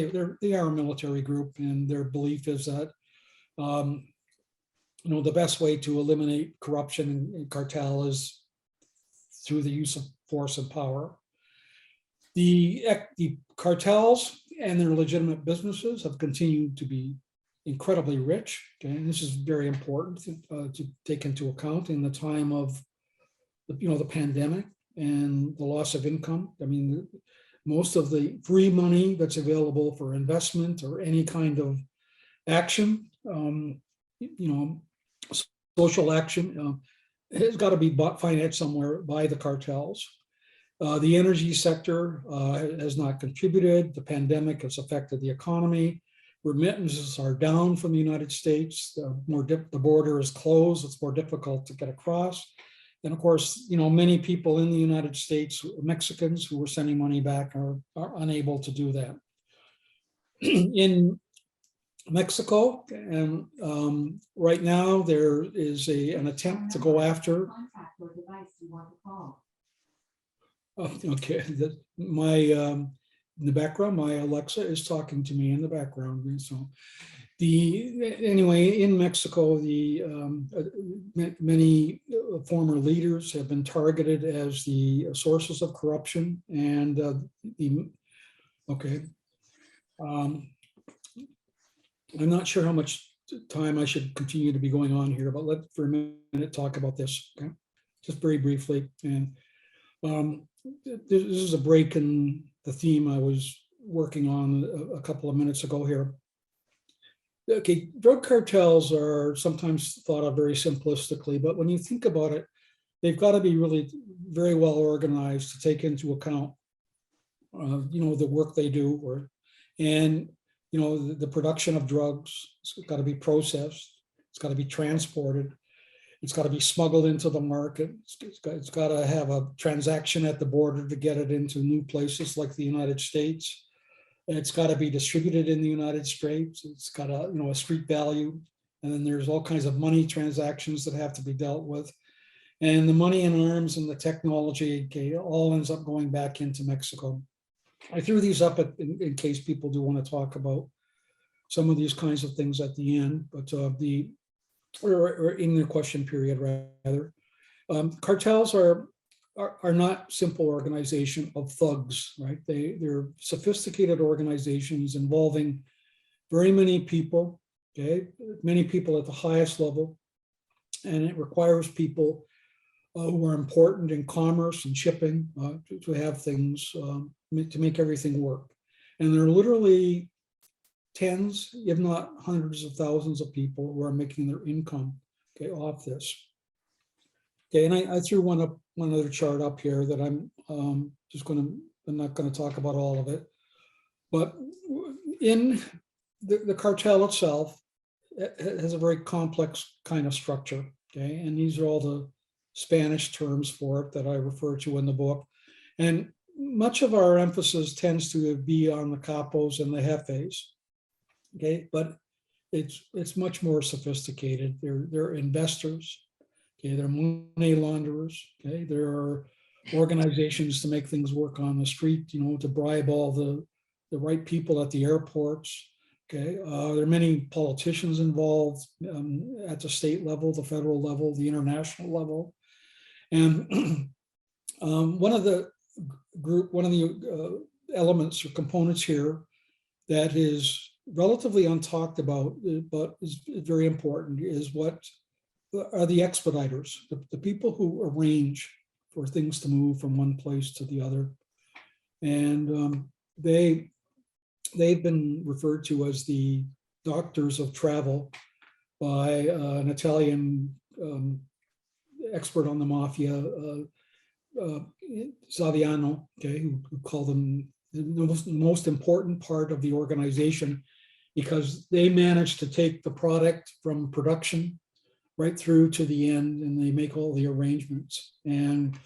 They are a military group, and their belief is that the best way to eliminate corruption in cartel is through the use of force and power. The cartels and their legitimate businesses have continued to be incredibly rich. Okay, and this is very important to take into account in the time of the pandemic and the loss of income. I mean, most of the free money that's available for investment or any kind of action, social action, has got to be financed somewhere by the cartels. The energy sector has not contributed. The pandemic has affected the economy. Remittances are down from the United States. The border is closed. It's more difficult to get across. And of course, many people in the United States, Mexicans who were sending money back, are unable to do that. In Mexico, and right now there is an attempt to go after. Okay, in the background, my Alexa is talking to me in the background. And so, anyway, in Mexico, many former leaders have been targeted as the sources of corruption, and I'm not sure how much time I should continue to be going on here, but let's for a minute talk about this, okay? Just very briefly. And this is a break in the theme I was working on a couple of minutes ago here. Okay, drug cartels are sometimes thought of very simplistically, but when you think about it, they've got to be really very well organized to take into account, the work they do, and the production of drugs. It's got to be processed. It's got to be transported. It's got to be smuggled into the market. It's got to have a transaction at the border to get it into new places like the United States. And it's got to be distributed in the United States. It's got a street value. And then there's all kinds of money transactions that have to be dealt with. And the money and arms and the technology, all ends up going back into Mexico. I threw these up in case people do want to talk about some of these kinds of things at the end, but or in the question period rather. Cartels are not simple organization of thugs, right? They're sophisticated organizations involving very many people, okay? Many people at the highest level, and it requires people who are important in commerce and shipping to have things, to make everything work. And there are literally tens, if not hundreds of thousands of people who are making their income, okay, off this. Okay, and I threw one other chart up here that I'm not going to talk about all of it, but in the cartel itself, it has a very complex kind of structure. Okay, and these are all the Spanish terms for it that I refer to in the book, and much of our emphasis tends to be on the capos and the jefes. Okay, but it's much more sophisticated. They're investors. Okay, they're money launderers. Okay, there are organizations to make things work on the street, you know, to bribe all the right people at the airports. Okay, there are many politicians involved at the state level, the federal level, the international level, and one of the elements or components here that is relatively untalked about, but is very important, is what are the expediters, the people who arrange for things to move from one place to the other. And they've been referred to as the doctors of travel by an Italian expert on the mafia, Saviano, okay, who called them the most important part of the organization, because they manage to take the product from production right through to the end, and they make all the arrangements. And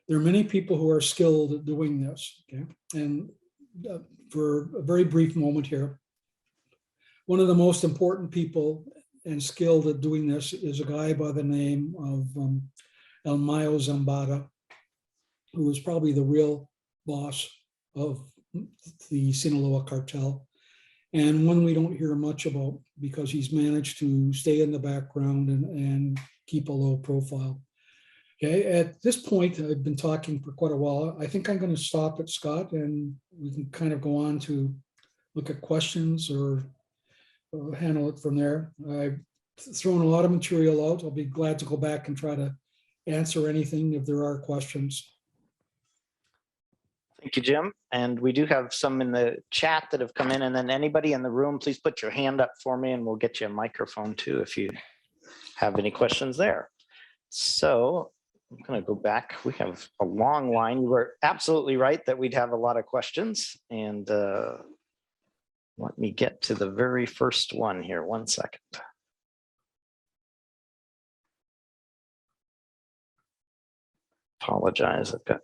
there are many people who are skilled at doing this. Okay, and for a very brief moment here, one of the most important people and skilled at doing this is a guy by the name of El Mayo Zambada, who is probably the real boss of the Sinaloa Cartel, and one we don't hear much about because he's managed to stay in the background and keep a low profile. Okay, at this point, I've been talking for quite a while. I think I'm going to stop it, Scott, and we can kind of go on to look at questions or handle it from there. I've thrown a lot of material out. I'll be glad to go back and try to answer anything if there are questions. Thank you, Jim. And we do have some in the chat that have come in, and then anybody in the room, please put your hand up for me and we'll get you a microphone too if you have any questions there. So I'm going to go back. We have a long line. You were absolutely right that we'd have a lot of questions, and let me get to the very first one here. 1 second. Apologize. I've got.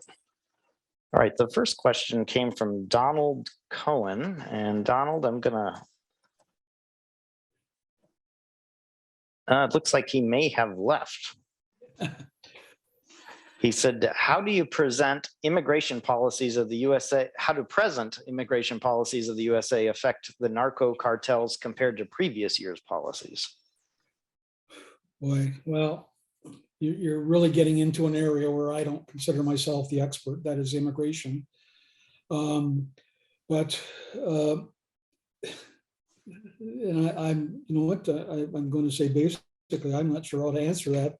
All right, the first question came from Donald Cohen, and Donald, I'm gonna, it looks like he may have left. He said, how do you present immigration policies of the USA? How do present immigration policies of the USA affect the narco cartels compared to previous years' policies? Boy, well, you're really getting into an area where I don't consider myself the expert, that is immigration. But and I'm, you know what, I'm going to say basically, I'm not sure how to answer that.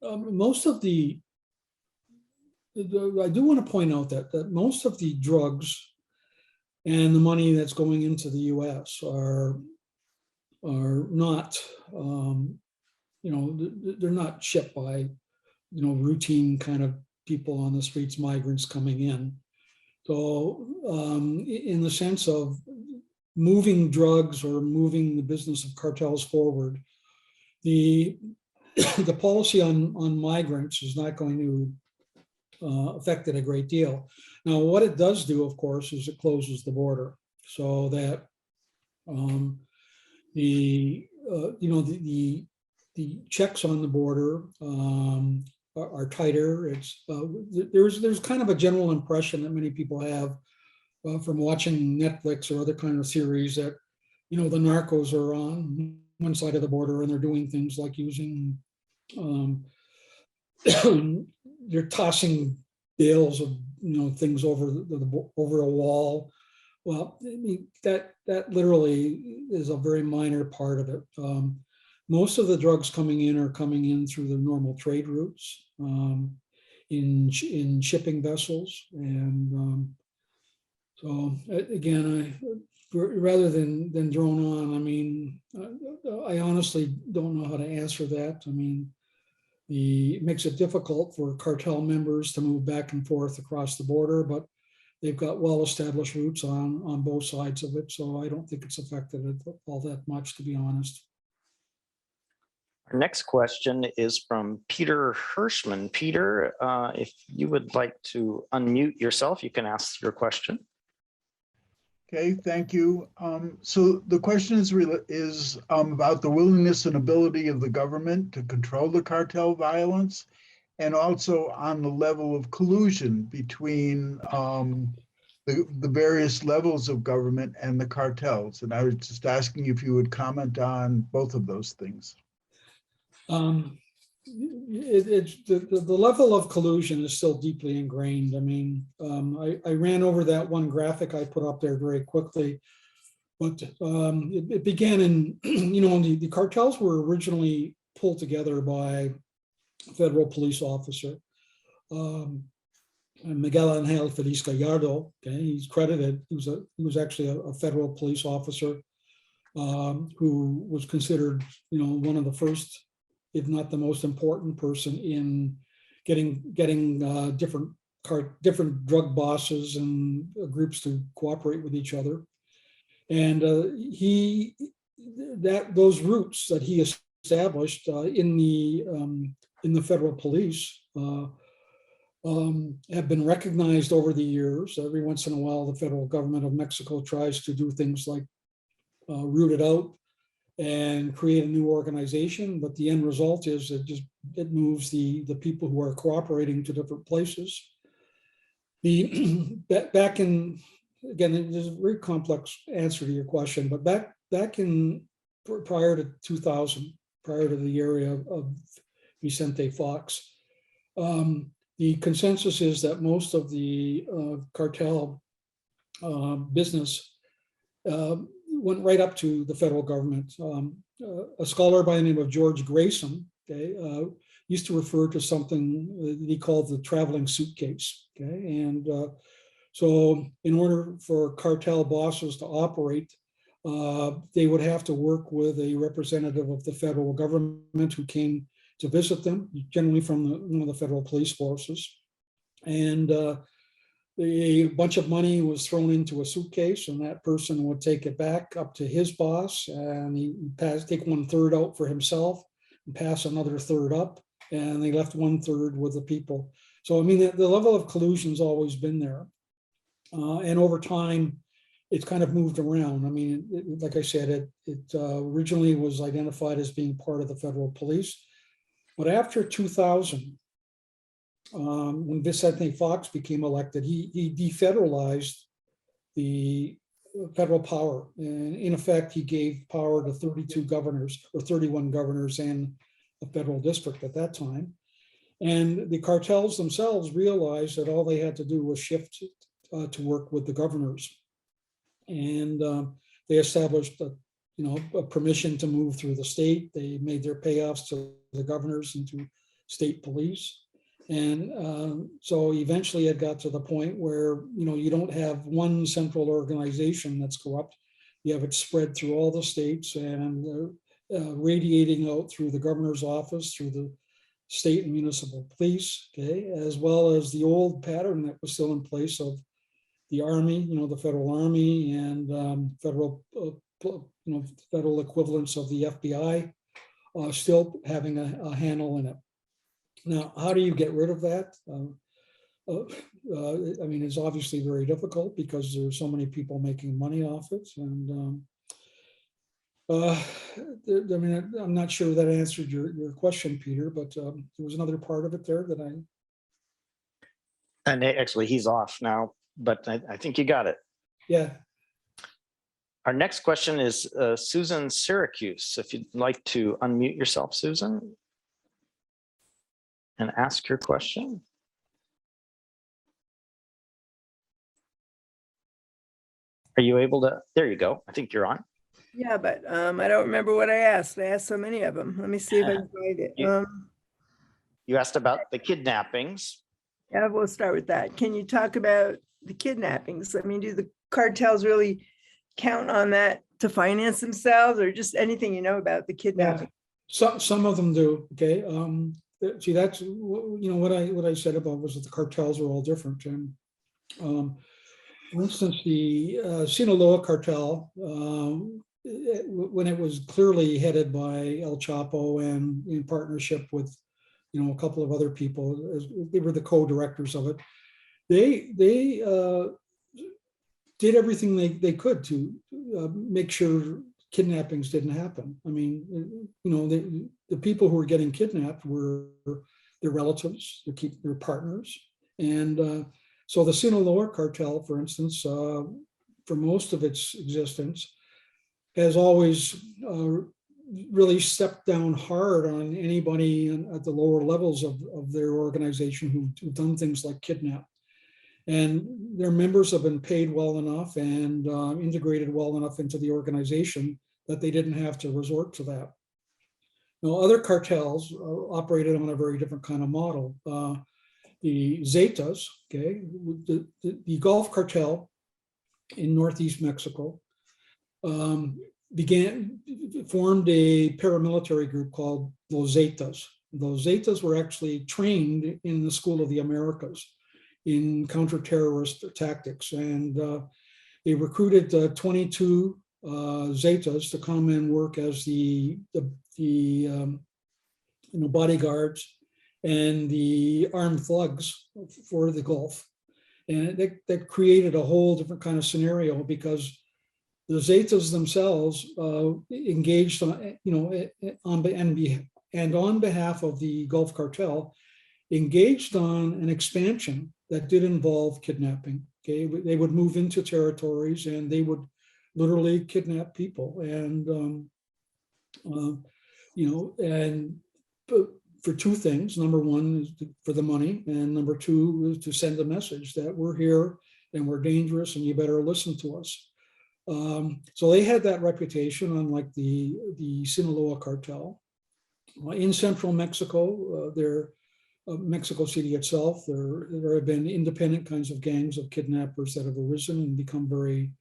Most of the, I do want to point out that most of the drugs and the money that's going into the US are not, you know, they're not shipped by, you know, routine kind of people on the streets, migrants coming in. So in the sense of moving drugs or moving the business of cartels forward, the policy on migrants is not going to affect it a great deal. Now, what it does do, of course, is it closes the border so that you know, the checks on the border are tighter. It's there's kind of a general impression that many people have from watching Netflix or other kind of series that, you know, the narcos are on one side of the border and they're doing things like using they're tossing bales of, you know, things over over a wall. Well, I mean, that literally is a very minor part of it. most of the drugs coming in are coming in through the normal trade routes, in shipping vessels. And so again, rather than drone on, I mean, I honestly don't know how to answer that. I mean, it makes it difficult for cartel members to move back and forth across the border, but they've got well-established routes on both sides of it. So I don't think it's affected it all that much, to be honest. Our next question is from Peter Hirschman. Peter, if you would like to unmute yourself, you can ask your question. Okay, thank you. So the question is about the willingness and ability of the government to control the cartel violence, and also on the level of collusion between the various levels of government and the cartels. And I was just asking if you would comment on both of those things. The level of collusion is still deeply ingrained. I mean, I ran over that one graphic I put up there very quickly, but it began in, the cartels were originally pulled together by a federal police officer, Miguel Angel Feliz Gallardo. Okay, he's credited. He was actually a federal police officer who was considered, one of the first, if not the most important person in getting different drug bosses and groups to cooperate with each other. And those routes that he established in the federal police have been recognized over the years. Every once in a while, the federal government of Mexico tries to do things like root it out and create a new organization, but the end result is it moves the people who are cooperating to different places. Back in, again, there's a very complex answer to your question, but back in prior to 2000, prior to the area of Vicente Fox, the consensus is that most of the cartel business went right up to the federal government. A scholar by the name of George Grayson, used to refer to something he called the traveling suitcase. And so in order for cartel bosses to operate, they would have to work with a representative of the federal government who came to visit them, generally from one of the federal police forces. And a bunch of money was thrown into a suitcase, and that person would take it back up to his boss, and he take 1/3 out for himself and pass another third up, and they left 1/3 with the people. So, I mean, the level of collusion's always been there. And over time, it's kind of moved around. I mean, like I said, it originally was identified as being part of the federal police, but after 2000, when Vicente Fox became elected, he defederalized the federal power. And in effect, he gave power to 32 governors or 31 governors and a federal district at that time. And the cartels themselves realized that all they had to do was shift to work with the governors. And they established a permission to move through the state. They made their payoffs to the governors and to state police. And so eventually it got to the point where, you don't have one central organization that's corrupt. You have it spread through all the states and radiating out through the governor's office, through the state and municipal police, as well as the old pattern that was still in place of the army, the federal army and federal equivalents of the FBI still having a handle in it. Now, how do you get rid of that? I mean, it's obviously very difficult because there's so many people making money off it. And I mean, I'm not sure that answered your question, Peter, but there was another part of it there that I. And actually, he's off now, but I think you got it. Yeah. Our next question is Susan Syracuse. If you'd like to unmute yourself, Susan, and ask your question. Are you able to? There you go. I think you're on. Yeah, but I don't remember what I asked. I asked so many of them. Let me see if I can find it. You asked about the kidnappings. Yeah, we'll start with that. Can you talk about the kidnappings? I mean, do the cartels really count on that to finance themselves, or just anything you know about the kidnapping? Some of them do. Okay. See, that's what I said about was that the cartels are all different. And for instance, the Sinaloa Cartel, when it was clearly headed by El Chapo and in partnership with a couple of other people, they were the co-directors of it. They did everything they could to make sure kidnappings didn't happen. I mean, the people who were getting kidnapped were their relatives, their partners. And so the Sinaloa Cartel, for instance, for most of its existence, has always really stepped down hard on anybody at the lower levels of their organization who've done things like kidnap. And their members have been paid well enough and integrated well enough into the organization that they didn't have to resort to that. Now, other cartels operated on a very different kind of model. The Zetas, okay, the Gulf Cartel in Northeast Mexico, formed a paramilitary group called Los Zetas. Those Zetas were actually trained in the School of the Americas in counter-terrorist tactics, and they recruited 22 Zetas to come and work as the bodyguards and the armed thugs for the Gulf. And that created a whole different kind of scenario, because the Zetas themselves engaged on behalf of the Gulf Cartel, engaged on an expansion that did involve kidnapping. Okay, they would move into territories and they would literally kidnap people, and for two things. Number one is for the money, and number two is to send a message that we're here and we're dangerous and you better listen to us. So they had that reputation, unlike the Sinaloa Cartel. In central Mexico, Mexico City itself, there have been independent kinds of gangs of kidnappers that have arisen and become very,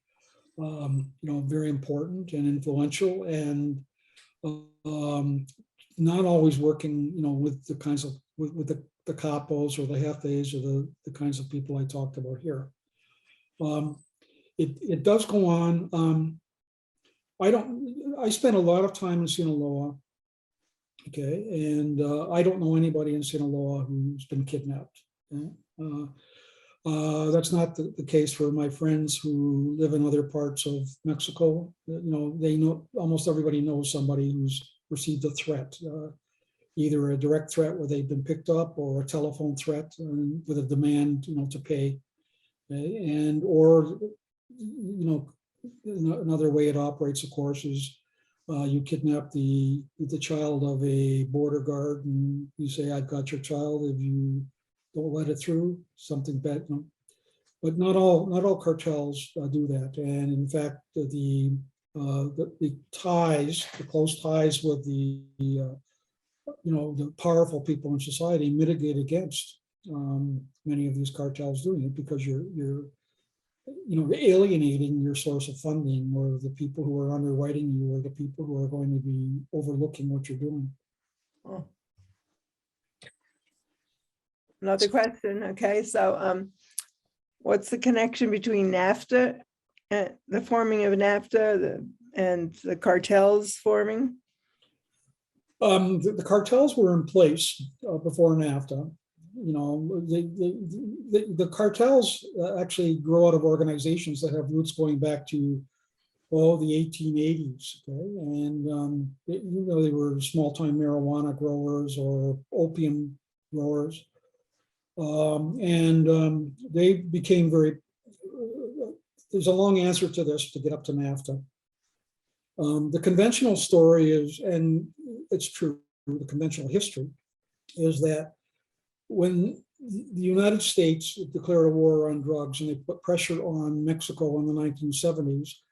very important and influential, and not always working, with the kinds of with the capos or the jefes or the kinds of people I talked about here. It does go on. I spent a lot of time in Sinaloa. Okay, and I don't know anybody in Sinaloa who's been kidnapped. Okay? That's not the case for my friends who live in other parts of Mexico. They know, almost everybody knows somebody who's received a threat, either a direct threat where they've been picked up, or a telephone threat with a demand, to pay, okay? Or another way it operates, of course, is you kidnap the child of a border guard, and you say, "I've got your child. If you don't let it through, something bad." But not all cartels do that. And in fact, the close ties with the powerful people in society mitigate against many of these cartels doing it, because you're alienating your source of funding, or the people who are underwriting you, or the people who are going to be overlooking what you're doing. Oh. Another question. Okay, so what's the connection between Nafta, and the forming of Nafta, and the cartels forming? The cartels were in place before NAFTA. The cartels actually grow out of organizations that have roots going back to the 1880s. Okay, and they were small-time marijuana growers or opium growers, and they became very. There's a long answer to this to get up to NAFTA. The conventional story is, and it's true, the conventional history is that when the United States declared a war on drugs and they put pressure on Mexico in the 1970s,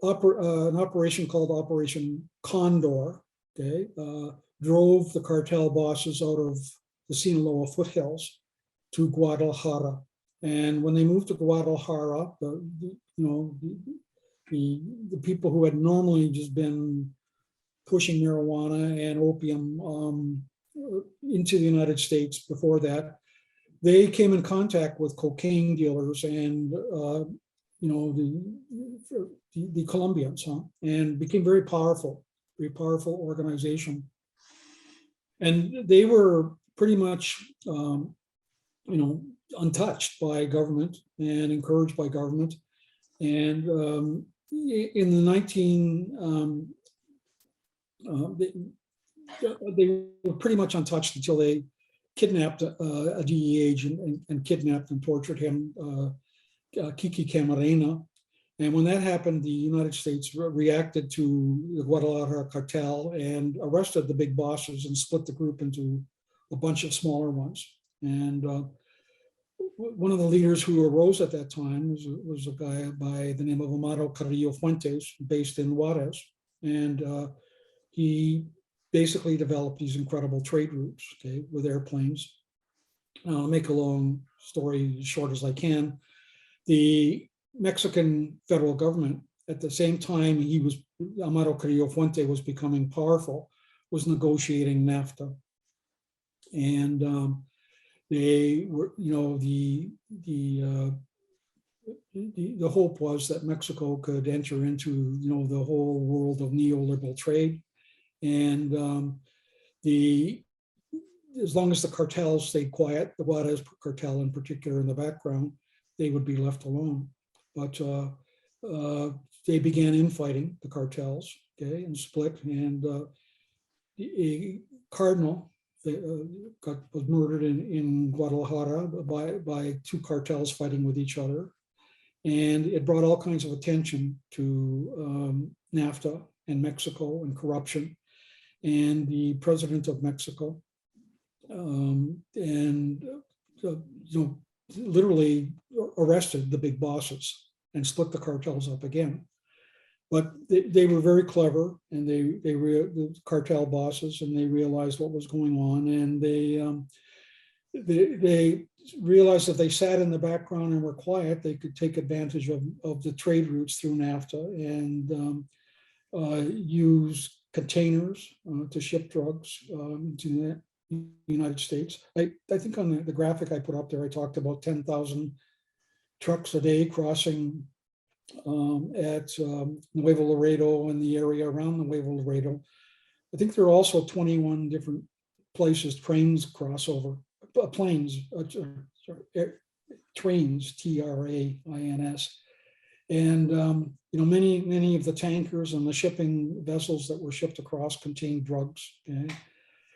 an operation called Operation Condor, okay, drove the cartel bosses out of the Sinaloa foothills to Guadalajara. And when they moved to Guadalajara, the people who had normally just been pushing marijuana and opium into the United States before that, they came in contact with cocaine dealers and the Colombians, and became very powerful organization. And they were pretty much, untouched by government and encouraged by government. And in the they were pretty much untouched until they kidnapped a DEA agent and kidnapped and tortured him, Kiki Camarena. And when that happened, the United States reacted to the Guadalajara cartel and arrested the big bosses and split the group into a bunch of smaller ones. And one of the leaders who arose at that time was a guy by the name of Omaro Carrillo Fuentes, based in Juarez. And he basically developed these incredible trade routes, okay, with airplanes. I'll make a long story as short as I can. The Mexican federal government, at the same time Omaro Carrillo Fuente was becoming powerful, was negotiating Nafta. And they were, the hope was that Mexico could enter into, the whole world of neoliberal trade. And as long as the cartels stayed quiet, the Juarez cartel in particular in the background, they would be left alone. But they began infighting, the cartels, okay, and split. And a cardinal was murdered in Guadalajara by two cartels fighting with each other. And it brought all kinds of attention to Nafta and Mexico and corruption. And the president of Mexico literally arrested the big bosses and split the cartels up again. But they were very clever, and the cartel bosses, and they realized what was going on, and they realized if they sat in the background and were quiet, they could take advantage of the trade routes through NAFTA and use containers to ship drugs to the United States. I think on the graphic I put up there, I talked about 10,000 trucks a day crossing at Nuevo Laredo and the area around Nuevo Laredo. I think there are also 21 different places trains cross over, trains, TRAINS. And many of the tankers and the shipping vessels that were shipped across contained drugs. Okay?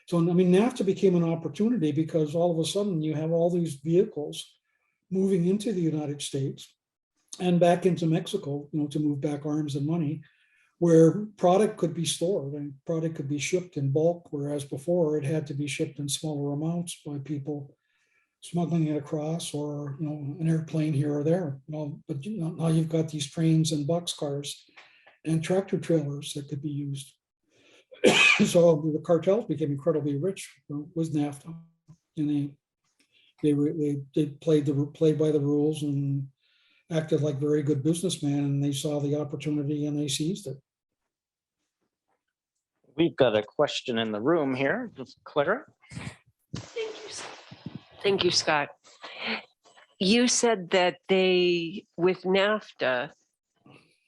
So I mean, NAFTA became an opportunity because all of a sudden you have all these vehicles moving into the United States and back into Mexico, to move back arms and money, where product could be stored and product could be shipped in bulk, whereas before it had to be shipped in smaller amounts by people smuggling it across, or an airplane here or there. But now you've got these trains and boxcars and tractor trailers that could be used. So the cartels became incredibly rich with NAFTA, and they played by the rules and acted like very good businessmen, and they saw the opportunity and they seized it. We've got a question in the room here, Clara. Thank you, Scott. You said that with NAFTA,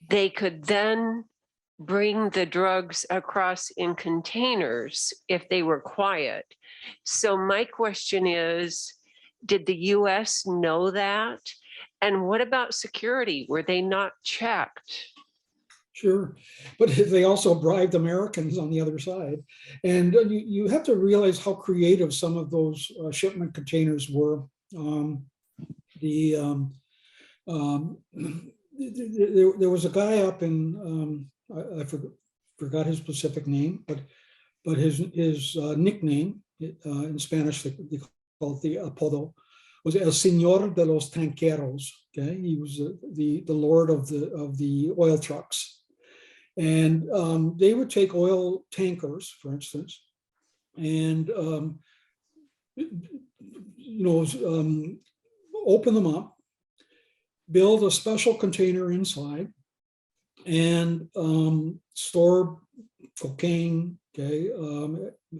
they could then bring the drugs across in containers if they were quiet. So my question is, did the US know that? And what about security? Were they not checked? Sure, but they also bribed Americans on the other side. And you have to realize how creative some of those shipment containers were. There was a guy up in, I forgot his specific name, but his nickname in Spanish, they call it the apodo, was El Señor de los Tanqueros. Okay, he was the lord of the oil trucks. And they would take oil tankers, for instance, and open them up, build a special container inside, and store cocaine. Okay,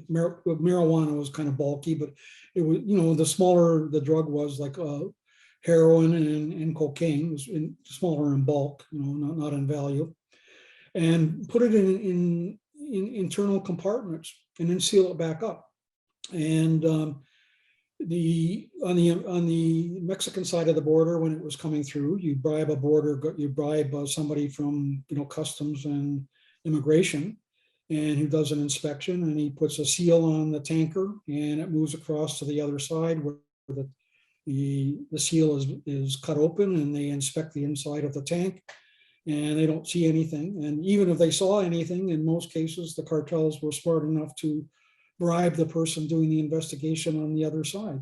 marijuana was kind of bulky, but it was, the smaller the drug was, like heroin and cocaine was smaller in bulk, not in value, and put it in internal compartments and then seal it back up. And on the Mexican side of the border, when it was coming through, you bribe somebody from customs and immigration, and who does an inspection, and he puts a seal on the tanker, and it moves across to the other side where the seal is cut open, and they inspect the inside of the tank, and they don't see anything. And even if they saw anything, in most cases, the cartels were smart enough to bribe the person doing the investigation on the other side.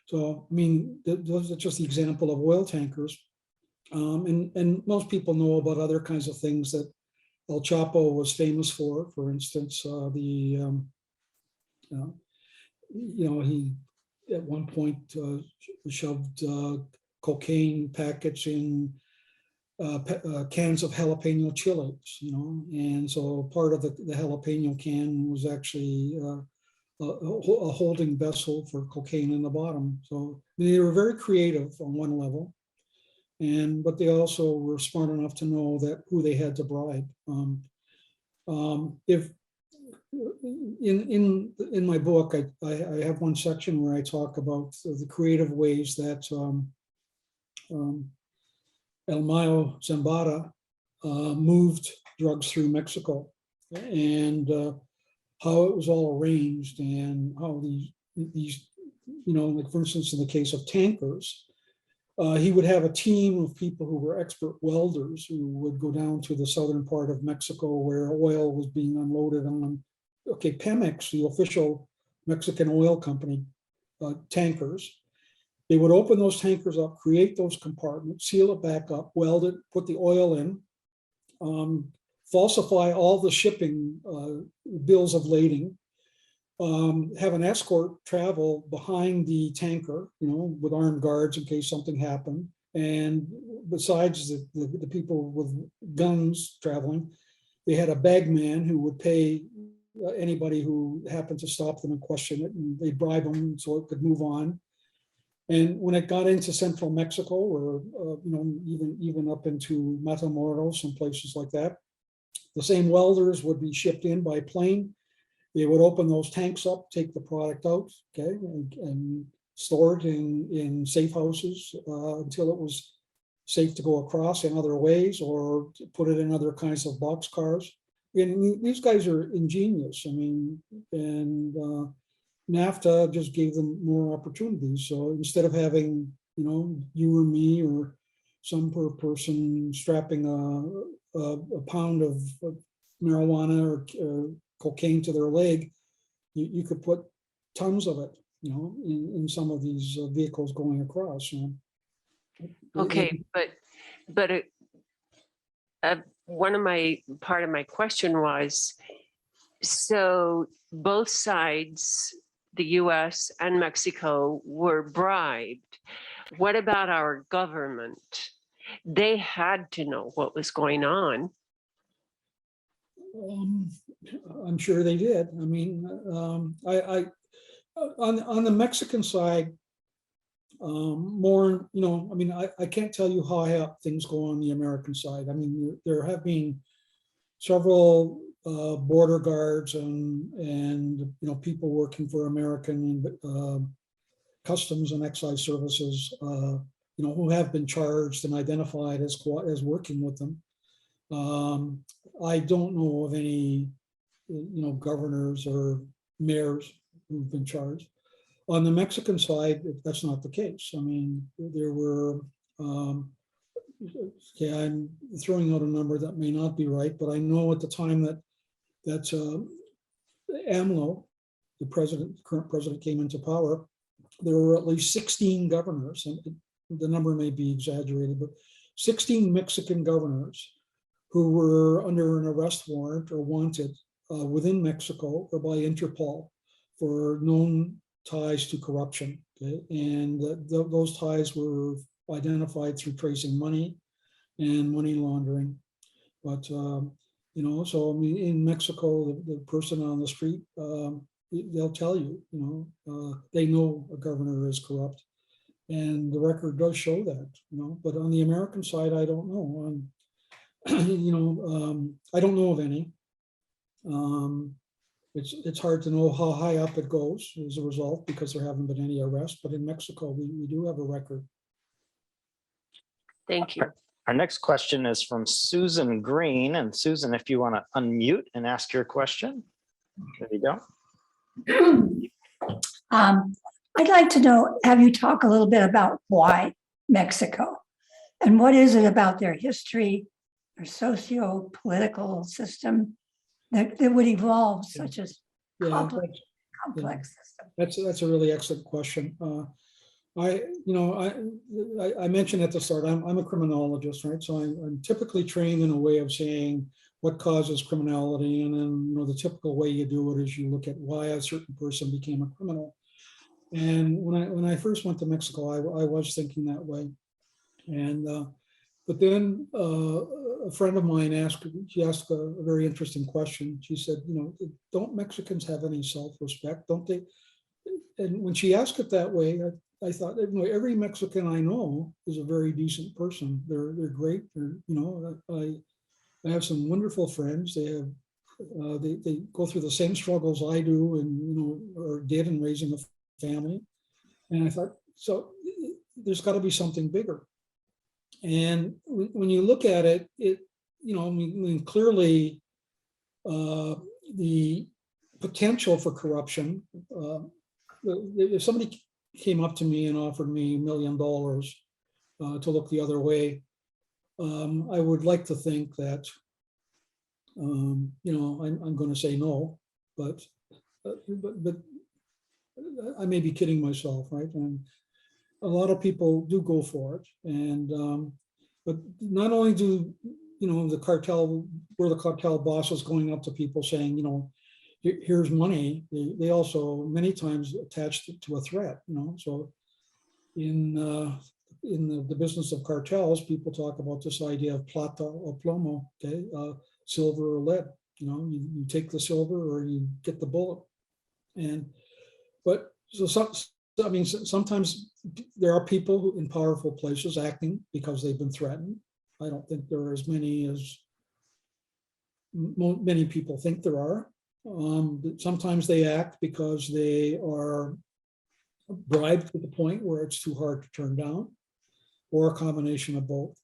So I mean, those are just the example of oil tankers, and most people know about other kinds of things that El Chapo was famous for. For instance, he at one point shoved cocaine packets in cans of jalapeno chilies, and so part of the jalapeno can was actually a holding vessel for cocaine in the bottom. So they were very creative on one level, but they also were smart enough to know that who they had to bribe. If in my book, I have one section where I talk about the creative ways that El Mayo Zambada moved drugs through Mexico, and how it was all arranged, and how these like for instance, in the case of tankers, he would have a team of people who were expert welders who would go down to the southern part of Mexico where oil was being unloaded on, Pemex, the official Mexican oil company, tankers. They would open those tankers up, create those compartments, seal it back up, weld it, put the oil in, falsify all the shipping bills of lading, have an escort travel behind the tanker, with armed guards in case something happened. And besides the people with guns traveling, they had a bagman who would pay anybody who happened to stop them and question it, and they'd bribe them so it could move on. And when it got into central Mexico, or even up into Matamoros and places like that, the same welders would be shipped in by plane. They would open those tanks up, take the product out, and store it in safe houses until it was safe to go across in other ways, or to put it in other kinds of boxcars. And these guys are ingenious. I mean, and NAFTA just gave them more opportunities. So instead of having, you or me or some poor person strapping a pound of marijuana or cocaine to their leg, you could put tons of it, in some of these vehicles going across. Okay, but part of my question was, so both sides, the US and Mexico, were bribed. What about our government? They had to know what was going on. I'm sure they did. I mean, on the Mexican side, more, I can't tell you how high up things go on the American side. I mean, there have been several border guards and people working for American customs and excise services, who have been charged and identified as working with them. I don't know of any, governors or mayors who've been charged. On the Mexican side, that's not the case. I mean, there were, I'm throwing out a number that may not be right, but I know at the time that AMLO, the current president, came into power, there were at least 16 governors, and the number may be exaggerated, but 16 Mexican governors who were under an arrest warrant or wanted within Mexico or by Interpol for known ties to corruption. Okay? And those ties were identified through tracing money and money laundering. But, you know, so I mean, in Mexico, the person on the street, they'll tell you, you know, they know a governor is corrupt. And the record does show that, you know, but on the American side, I don't know. You know, I don't know of any. It's hard to know how high up it goes as a result because there haven't been any arrests. But in Mexico, we do have a record. Thank you. Our next question is from Susan Green. And Susan, if you want to unmute and ask your question, there you go. I'd like to know, have you talk a little bit about why Mexico? And what is it about their history, their socio-political system that would evolve such as Yeah, complex system? that's a really excellent question. I mentioned at the start, I'm a criminologist, right? So I'm typically trained in a way of saying what causes criminality, and then, you know, the typical way you do it is you look at why a certain person became a criminal. And when I first went to Mexico, I was thinking that way. And but then a friend of mine asked a very interesting question. She said, you know, don't Mexicans have any self-respect? Don't they? And when she asked it that way, I thought, you know, every Mexican I know is a very decent person. They're great. You know, I have some wonderful friends. They have they go through the same struggles I do, and you know, or did in raising a family. And I thought, so there's got to be something bigger. And when you look at it, you know, I mean clearly the potential for corruption. If somebody came up to me and offered me $1 million to look the other way, I would like to think that, you know, I'm going to say no, but I may be kidding myself, right? And a lot of people do go for it, and but not only do, you know, the cartel bosses going up to people saying, you know, here's money. They also many times attached it to a threat, you know. So in the business of cartels, people talk about this idea of plata o plomo, okay, silver or lead. You know, you take the silver or you get the bullet. But I mean, sometimes there are people who, in powerful places, acting because they've been threatened. I don't think there are as many as many people think there are. Sometimes they act because they are bribed to the point where it's too hard to turn down, or a combination of both.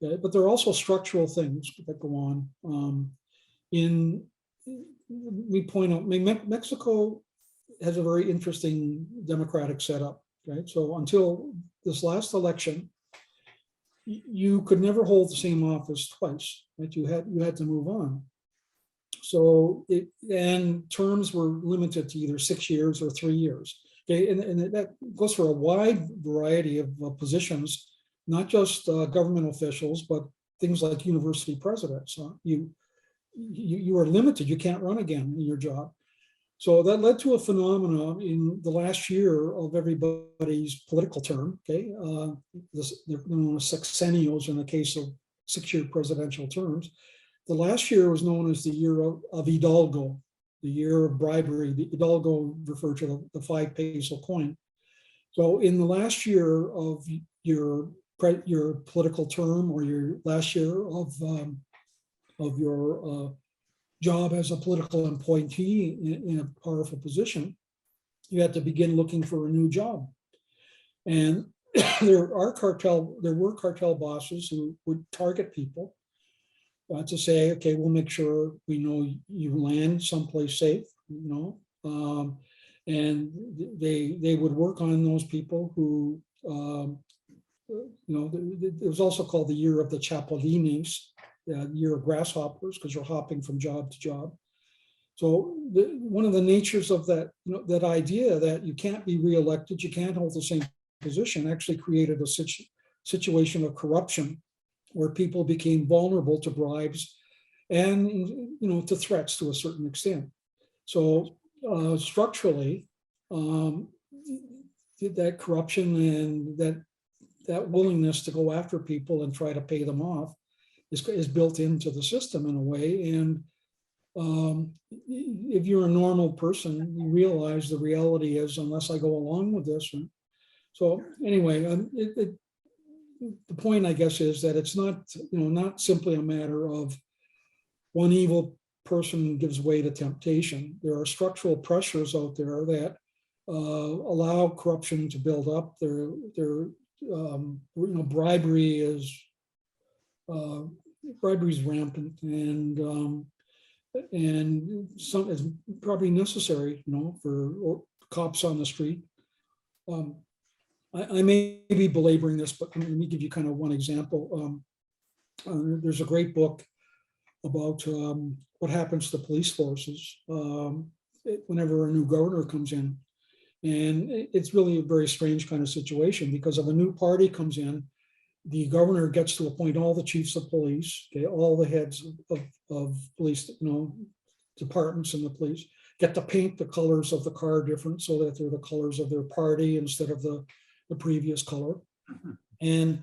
Okay? But there are also structural things that go on. We point out, I mean, Mexico has a very interesting democratic setup, right? So until this last election, you could never hold the same office twice, right? You had to move on. So and terms were limited to either 6 years or 3 years. Okay, and that goes for a wide variety of positions, not just government officials, but things like university presidents. You are limited. You can't run again in your job. So that led to a phenomenon in the last year of everybody's political term. Okay, they're known as sexennials in the case of 6-year presidential terms. The last year was known as the year of Hidalgo, the year of bribery. The Hidalgo referred to the 5 peso coin. So in the last year of your political term, or your last year of your job as a political appointee in a powerful position, you had to begin looking for a new job. And there were cartel bosses who would target people to say, okay, we'll make sure we know you land someplace safe, you know, and they would work on those people who, you know, it was also called the year of the chapulines, the year of grasshoppers, because you're hopping from job to job. So one of the natures of that, you know, that idea that you can't be reelected, you can't hold the same position, actually created a situation of corruption where people became vulnerable to bribes and, to threats to a certain extent. So structurally, that corruption and that willingness to go after people and try to pay them off is built into the system in a way. And if you're a normal person, you realize the reality is, unless I go along with this. So anyway, the point, I guess, is that it's not, not simply a matter of one evil person gives way to temptation. There are structural pressures out there that allow corruption to build up. Bribery is rampant, and some is probably necessary, for cops on the street. I may be belaboring this, but let me give you kind of one example. There's a great book about what happens to police forces whenever a new governor comes in. And it's really a very strange kind of situation, because if a new party comes in, the governor gets to appoint all the chiefs of police, okay, all the heads of police, departments in the police, get to paint the colors of the car different so that they're the colors of their party instead of the previous color. And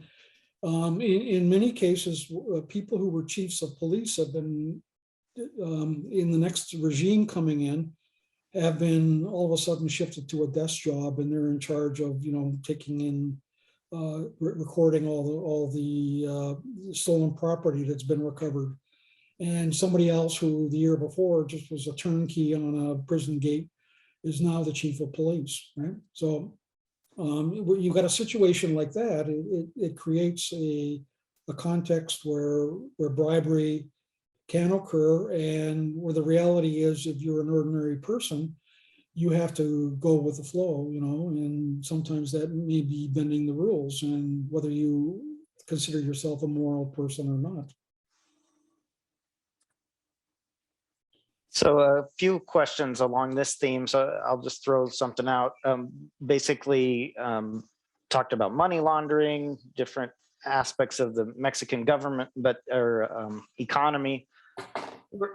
in many cases, people who were chiefs of police have been, in the next regime coming in, have been all of a sudden shifted to a desk job, and they're in charge of, taking in, recording all the stolen property that's been recovered. And somebody else who the year before just was a turnkey on a prison gate is now the chief of police, right? So you've got a situation like that. It creates a context where bribery can occur, and where the reality is, if you're an ordinary person, you have to go with the flow, and sometimes that may be bending the rules, and whether you consider yourself a moral person or not. So a few questions along this theme. So I'll just throw something out. Basically, talked about money laundering, different aspects of the Mexican government, economy.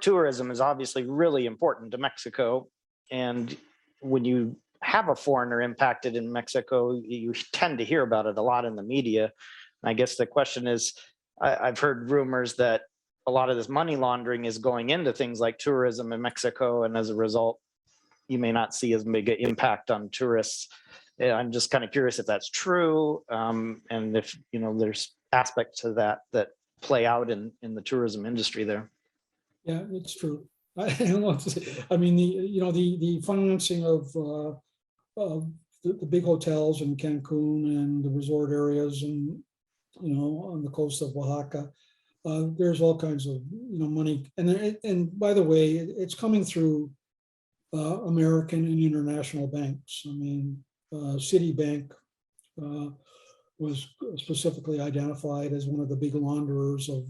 Tourism is obviously really important to Mexico. And when you have a foreigner impacted in Mexico, you tend to hear about it a lot in the media. And I guess the question is, I've heard rumors that a lot of this money laundering is going into things like tourism in Mexico, and as a result, you may not see as big an impact on tourists. I'm just kind of curious if that's true, and if there's aspects to that play out in the tourism industry there. Yeah, it's true. I mean, the financing of the big hotels in Cancun and the resort areas, and on the coast of Oaxaca. There's all kinds of money, and by the way, it's coming through American and international banks. I mean, Citibank was specifically identified as one of the big launderers of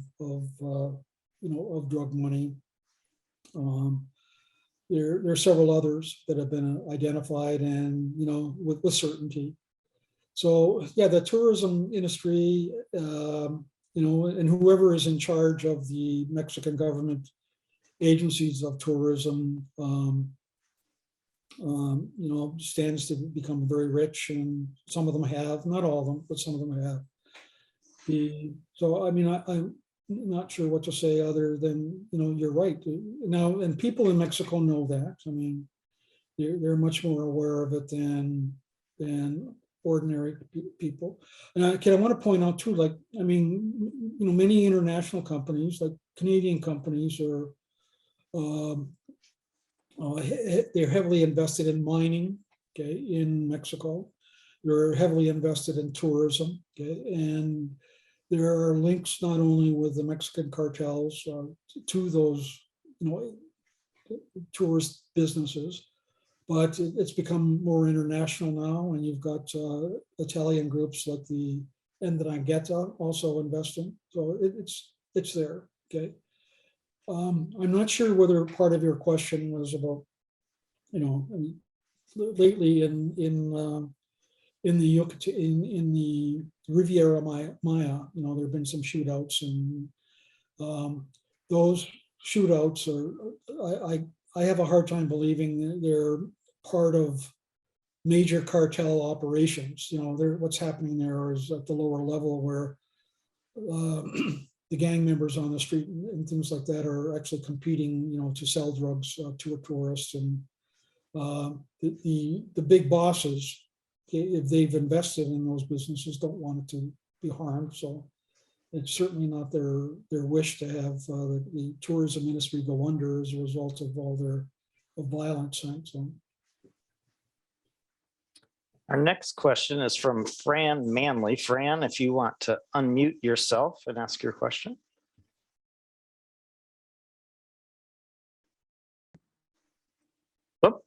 drug money. There are several others that have been identified, and with certainty. So yeah, the tourism industry, and whoever is in charge of the Mexican government agencies of tourism, stands to become very rich, and some of them have, not all of them, but some of them have. So I mean, I'm not sure what to say other than, you're right. Now, and people in Mexico know that. I mean, they're much more aware of it than ordinary people. And I want to point out too, like, I mean, many international companies, like Canadian companies, are they're heavily invested in mining, okay, in Mexico. They're heavily invested in tourism, okay, and there are links not only with the Mexican cartels to those, tourist businesses, but it's become more international now, and you've got Italian groups like the Ndrangheta also investing. So it's there. Okay. I'm not sure whether part of your question was about, lately in the Riviera Maya, there have been some shootouts, and those shootouts are, I have a hard time believing that they're part of major cartel operations. What's happening there is at the lower level where the gang members on the street and things like that are actually competing, to sell drugs to a tourist. And the big bosses, if they've invested in those businesses, don't want it to be harmed. So it's certainly not their wish to have the tourism industry go under as a result of all their violence. Right? So. Our next question is from Fran Manley. Fran, if you want to unmute yourself and ask your question. Oh,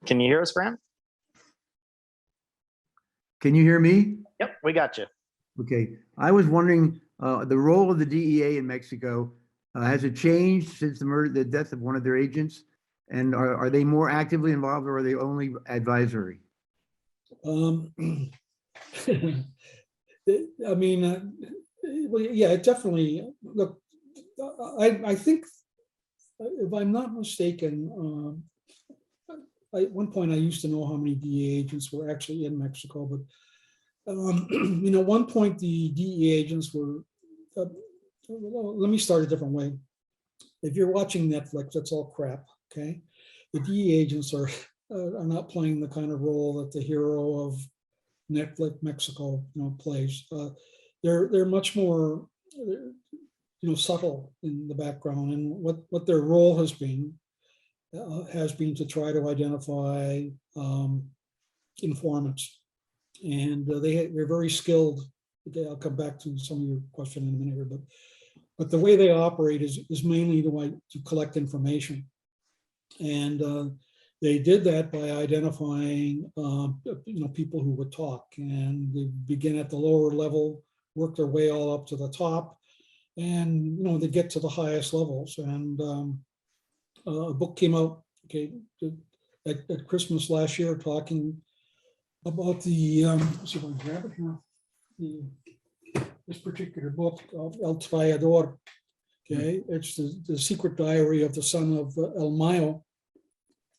can you hear us, Fran? Can you hear me? Yep, we got you. Okay, I was wondering, the role of the DEA in Mexico, has it changed since the death of one of their agents? And are they more actively involved, or are they only advisory? I mean, well, yeah, it definitely, look, I think, if I'm not mistaken, at one point I used to know how many DEA agents were actually in Mexico, but one point the DEA agents were, let me start a different way. If you're watching Netflix, that's all crap, okay? The DEA agents are not playing the kind of role that the hero of Netflix Mexico plays. They're much more subtle in the background, and what their role has been to try to identify informants, and they're very skilled. Okay, I'll come back to some of your question in a minute here, but the way they operate is mainly to collect information, and they did that by identifying people who would talk, and they begin at the lower level, work their way all up to the top, and they get to the highest levels. And a book came out, okay, at Christmas last year, talking about the let's see if I can grab it here. This particular book of El Traidor. Okay, it's the secret diary of the son of El Mayo.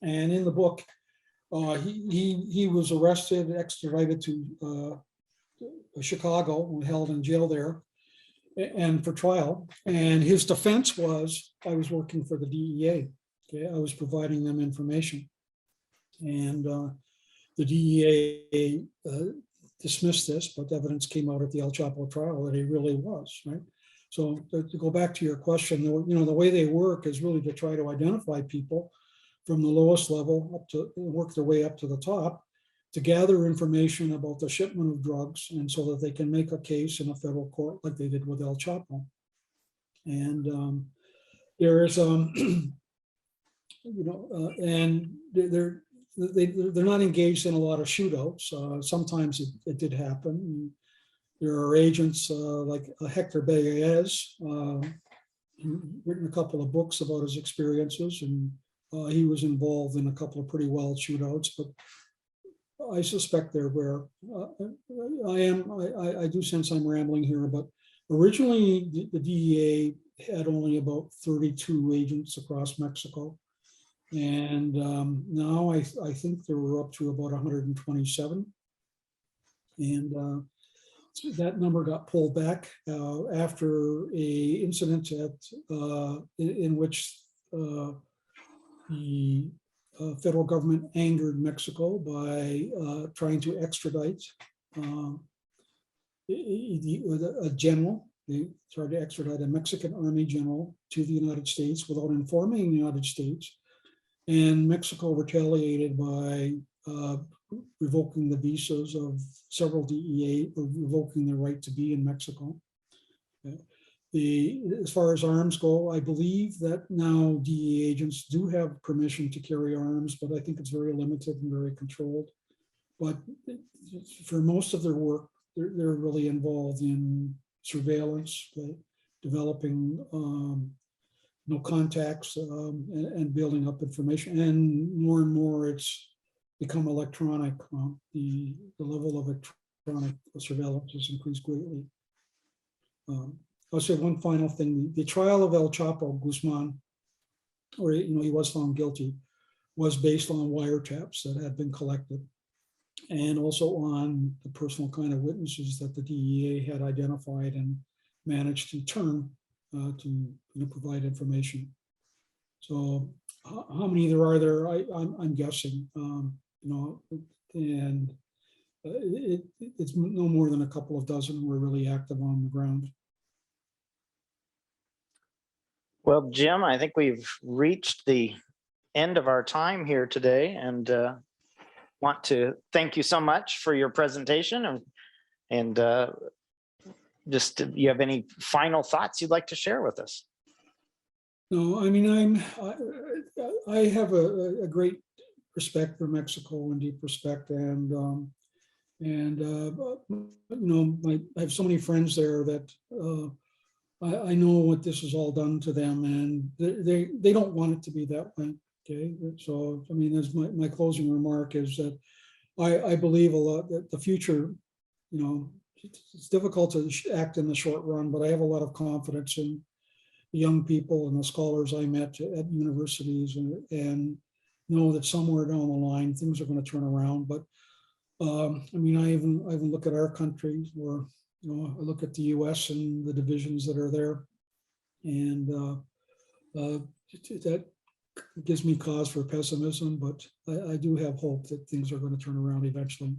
And in the book, he was arrested, extradited to Chicago, and held in jail there, and for trial. And his defense was, I was working for the DEA. Okay, I was providing them information, and the DEA dismissed this, but evidence came out at the El Chapo trial that he really was, right? So to go back to your question, the way they work is really to try to identify people from the lowest level up to work their way up to the top, to gather information about the shipment of drugs, and so that they can make a case in a federal court like they did with El Chapo. And there is, and they're not engaged in a lot of shootouts. Sometimes it did happen. There are agents like Hector Baez, written a couple of books about his experiences, and he was involved in a couple of pretty wild shootouts, but I suspect they're rare. I do sense I'm rambling here, but originally the DEA had only about 32 agents across Mexico. And now I think they were up to about 127. And that number got pulled back after a incident in which the federal government angered Mexico by trying to extradite a general. They tried to extradite a Mexican army general to the United States without informing the United States. And Mexico retaliated by revoking the visas of several DEA, or revoking their right to be in Mexico. As far as arms go, I believe that now DEA agents do have permission to carry arms, but I think it's very limited and very controlled. But for most of their work, they're really involved in surveillance, developing contacts, and building up information. And more it's become electronic. The level of electronic surveillance has increased greatly. I'll say one final thing. The trial of El Chapo Guzman, or he was found guilty, was based on wiretaps that had been collected, and also on the personal kind of witnesses that the DEA had identified and managed to turn to provide information. So how many there are there? I'm guessing, and it's no more than a couple of dozen who are really active on the ground. Well, Jim, I think we've reached the end of our time here today, and want to thank you so much for your presentation. And just, do you have any final thoughts you'd like to share with us? No, I mean, I have a great respect for Mexico, and deep respect, and I have so many friends there that I know what this has all done to them, and they don't want it to be that way. Okay, so I mean, as my closing remark is that I believe a lot that the future, it's difficult to act in the short run, but I have a lot of confidence in the young people and the scholars I met at universities, and know that somewhere down the line things are going to turn around. But I mean, I even look at our country, where I look at the U.S. and the divisions that are there, and that gives me cause for pessimism. But I do have hope that things are going to turn around eventually.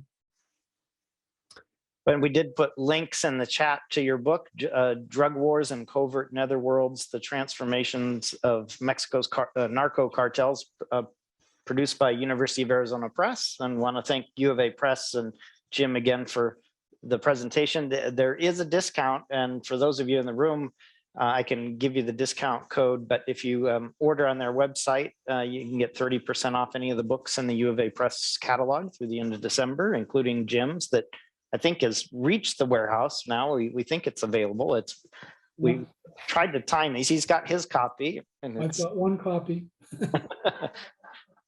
And we did put links in the chat to your book, Drug Wars and Covert Netherworlds, The Transformations of Mexico's Narco Cartels, produced by University of Arizona Press. And want to thank U of A Press and Jim again for the presentation. There is a discount, and for those of you in the room, I can give you the discount code, but if you order on their website, you can get 30% off any of the books in the U of A Press catalog through the end of December, including Jim's that I think has reached the warehouse now. We think it's available. We tried to time these. He's got his copy. And I've got one copy.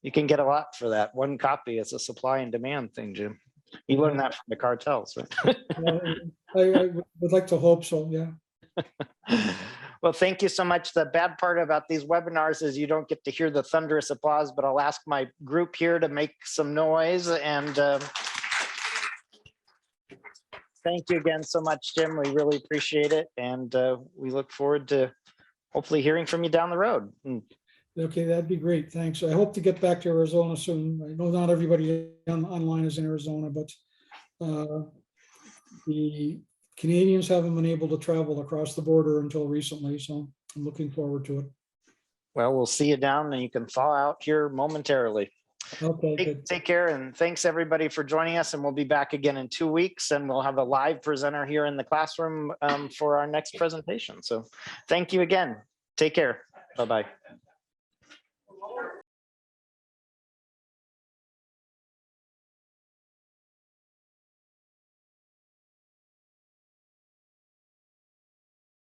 You can get a lot for that. One copy is a supply and demand thing, Jim. You learned that from the cartels, right? I would like to hope so, yeah. Well, thank you so much. The bad part about these webinars is you don't get to hear the thunderous applause, but I'll ask my group here to make some noise. And thank you again so much, Jim. We really appreciate it. And we look forward to hopefully hearing from you down the road. Okay, that'd be great. Thanks. I hope to get back to Arizona soon. I know not everybody online is in Arizona, but the Canadians haven't been able to travel across the border until recently, so I'm looking forward to it. Well, we'll see you down, and you can thaw out here momentarily. Okay, good. Take care, and thanks everybody for joining us, and we'll be back again in 2 weeks, and we'll have a live presenter here in the classroom for our next presentation. So thank you again. Take care. Bye-bye.